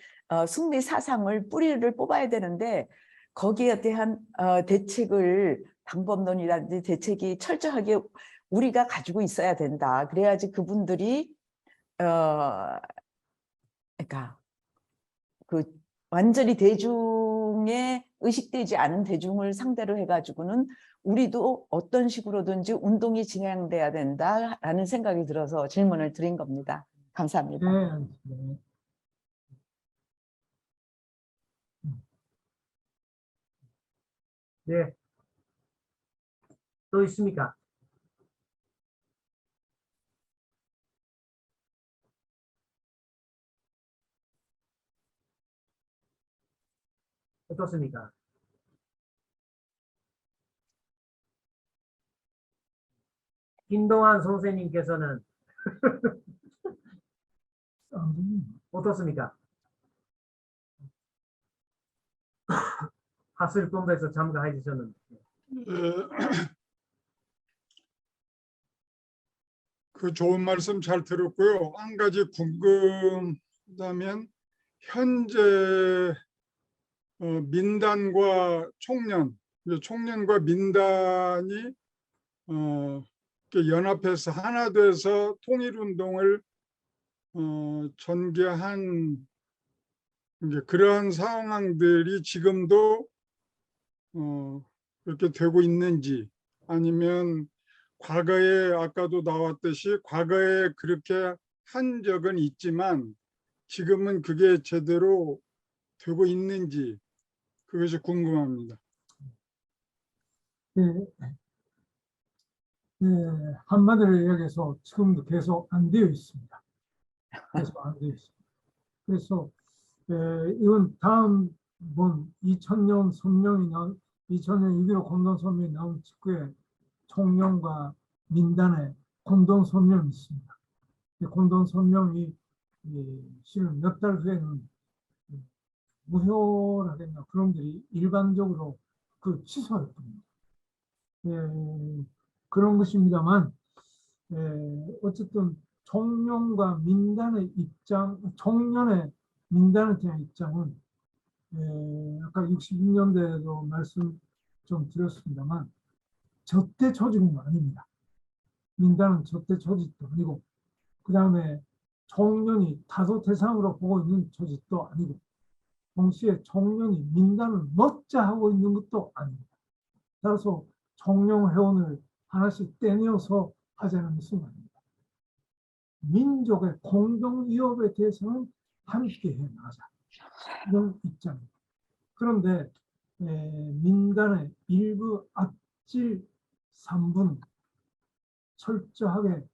Speaker 7: 승리 사상을 뿌리를 뽑아야 되는데 거기에 대한 대책을 방법론이라든지 대책이 철저하게 우리가 가지고 있어야 된다. 그래야지 그분들이 그러니까 완전히 대중의 의식되지 않은 대중을 상대로 해가지고는 우리도 어떤 식으로든지 운동이 진행돼야 된다라는 생각이 들어서 질문을 드린 겁니다. 감사합니다.
Speaker 3: 네, 알겠습니다.
Speaker 1: 네. 또 있습니까? 어떻습니까? 김동환 선생님께서는 어떻습니까? 하슬본부에서 참가해 주셨는데.
Speaker 8: 그 좋은 말씀 잘 들었고요. 한 가지 궁금하다면 현재 민단과 총련과 민단이 이렇게 연합해서 하나 돼서 통일운동을 전개한 이제 그러한 상황들이 지금도 그렇게 되고 있는지, 아니면 과거에 아까도 나왔듯이 과거에 그렇게 한 적은 있지만 지금은 그게 제대로 되고 있는지 그것이 궁금합니다.
Speaker 3: 네, 네, 한마디로 얘기해서 지금도 계속 안 되어 있습니다. 계속 안 되어 있습니다. 그래서 이건 다음 번 2000년 선명이 2000년 6.15 공동선명이 나온 직후에 총련과 민단의 공동선명이 있습니다. 공동선명이 실은 몇 달 후에는 무효라든가 그런 들이 일반적으로 그 취소할 겁니다. 그런 것입니다만 어쨌든 총련과 민단의 입장, 총련의 민단에 대한 입장은 아까 60년대에도 말씀 좀 드렸습니다만 적대 조직은 아닙니다. 민단은 적대 조직도 아니고 그 다음에 총련이 타도 대상으로 보고 있는 조직도 아니고 동시에 총련이 민단을 먹자 하고 있는 것도 아닙니다. 따라서 총련 회원을 하나씩 떼내어서 하자는 것은 아닙니다. 민족의 공동위협에 대해서는 함께 해나가자. 이런 입장입니다. 그런데 민단의 일부 악질 3분 철저하게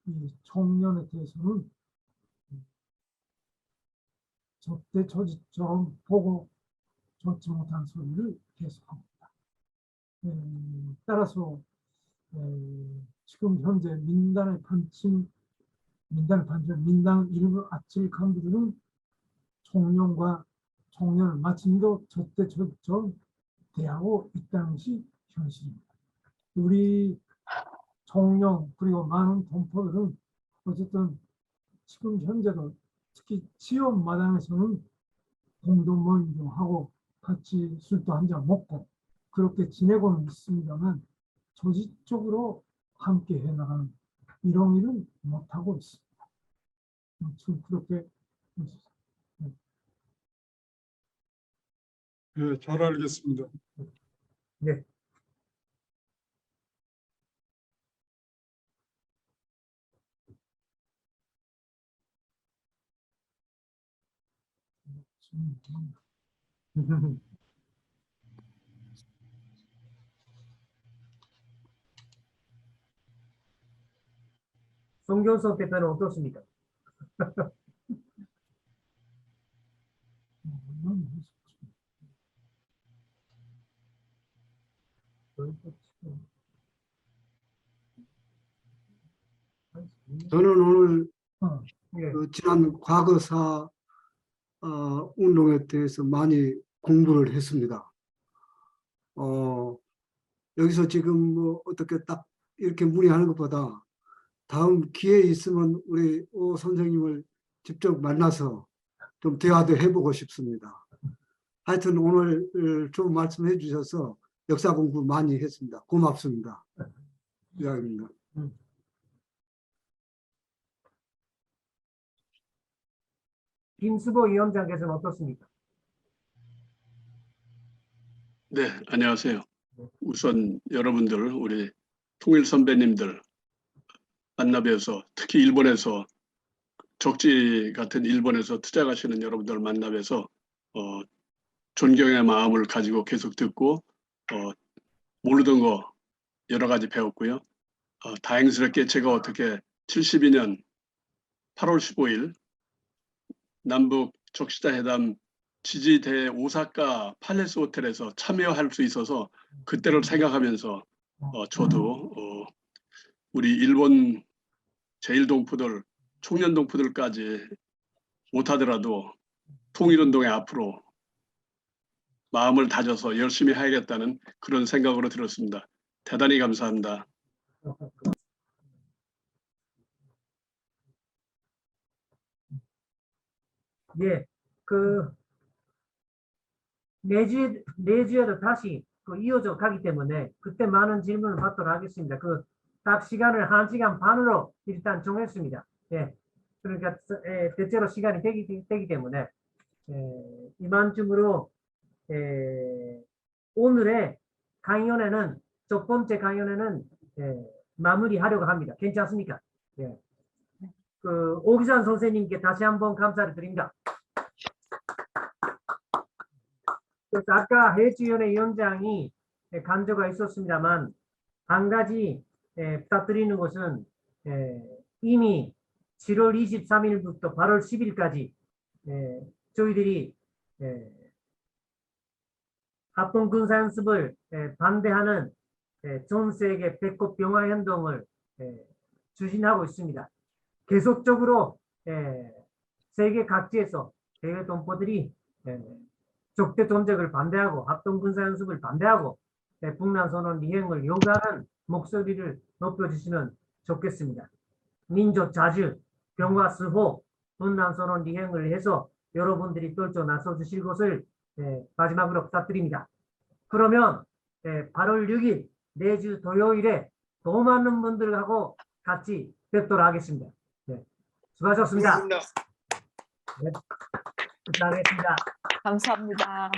Speaker 3: 이 총련에 대해서는 적대 조직처럼 보고 좋지 못한 소리를 계속합니다. 따라서 지금 현재 민단 일부 악질 간부들은 총련과 총련을 마침도 적대 조직처럼 대하고 있다는 것이 현실입니다. 우리 총련 그리고 많은 동포들은 어쨌든 지금 현재도 특히 지역 마당에서는 공동 모임도 하고 같이 술도 한잔 먹고 그렇게 지내고는 있습니다만 조직적으로 함께 해나가는 이런 일은 못하고 있습니다. 지금 그렇게
Speaker 8: 네, 잘 알겠습니다.
Speaker 1: 네. 송경석 대표는 어떻습니까?
Speaker 9: 저는 오늘
Speaker 1: 예.
Speaker 9: 그 지난 과거사 운동에 대해서 많이 공부를 했습니다. 여기서 지금 뭐 어떻게 딱 이렇게 문의하는 것보다 다음 기회 있으면 우리 오 선생님을 직접 만나서 좀 대화도 해보고 싶습니다. 하여튼 오늘 좋은 말씀해 주셔서 역사 공부 많이 했습니다. 고맙습니다. 이상입니다.
Speaker 1: 김수보 위원장께서는 어떻습니까?
Speaker 10: 네, 안녕하세요. 우선 여러분들, 우리 통일 선배님들 만나 뵈서 특히 일본에서 적지 같은 일본에서 투자 가시는 여러분들 만나 뵈서 존경의 마음을 가지고 계속 듣고 모르던 거 여러 가지 배웠고요. 다행스럽게 제가 어떻게 72년 8월 15일 남북 적시자 회담 지지대 오사카 팔레스 호텔에서 참여할 수 있어서 그때를 생각하면서 저도 우리 일본 제1동포들, 청년동포들까지 못하더라도 통일운동에 앞으로 마음을 다져서 열심히 해야겠다는 그런 생각으로 들었습니다. 대단히 감사합니다.
Speaker 1: 예, 내주에도 다시 이어져 가기 때문에 그때 많은 질문을 받도록 하겠습니다. 딱 시간을 1시간 반으로 일단 정했습니다. 예, 그러니까 대체로 시간이 되기 때문에 이만쯤으로 오늘의 강연회는 첫 번째 강연회는 마무리하려고 합니다. 괜찮습니까? 예. 오기산 선생님께 다시 한번 감사를 드립니다. 그래서 아까 해주위원회 위원장이 간조가 있었습니다만 한 가지 부탁드리는 것은 이미 7월 23일부터 8월 10일까지 저희들이 합동 군사연습을 반대하는 전 세계 배꼽 병화 행동을 추진하고 있습니다. 계속적으로 세계 각지에서 대외 동포들이 적대 전쟁을 반대하고 합동 군사연습을 반대하고 북한선언 이행을 요구하는 목소리를 높여주시면 좋겠습니다. 민족 자주, 병화 수호, 북한선언 이행을 해서 여러분들이 떨쳐 나서 주실 것을 마지막으로 부탁드립니다. 그러면 8월 6일 내주 토요일에 더 많은 분들하고 같이 뵙도록 하겠습니다. 수고하셨습니다. 네, 감사합니다.
Speaker 7: 감사합니다.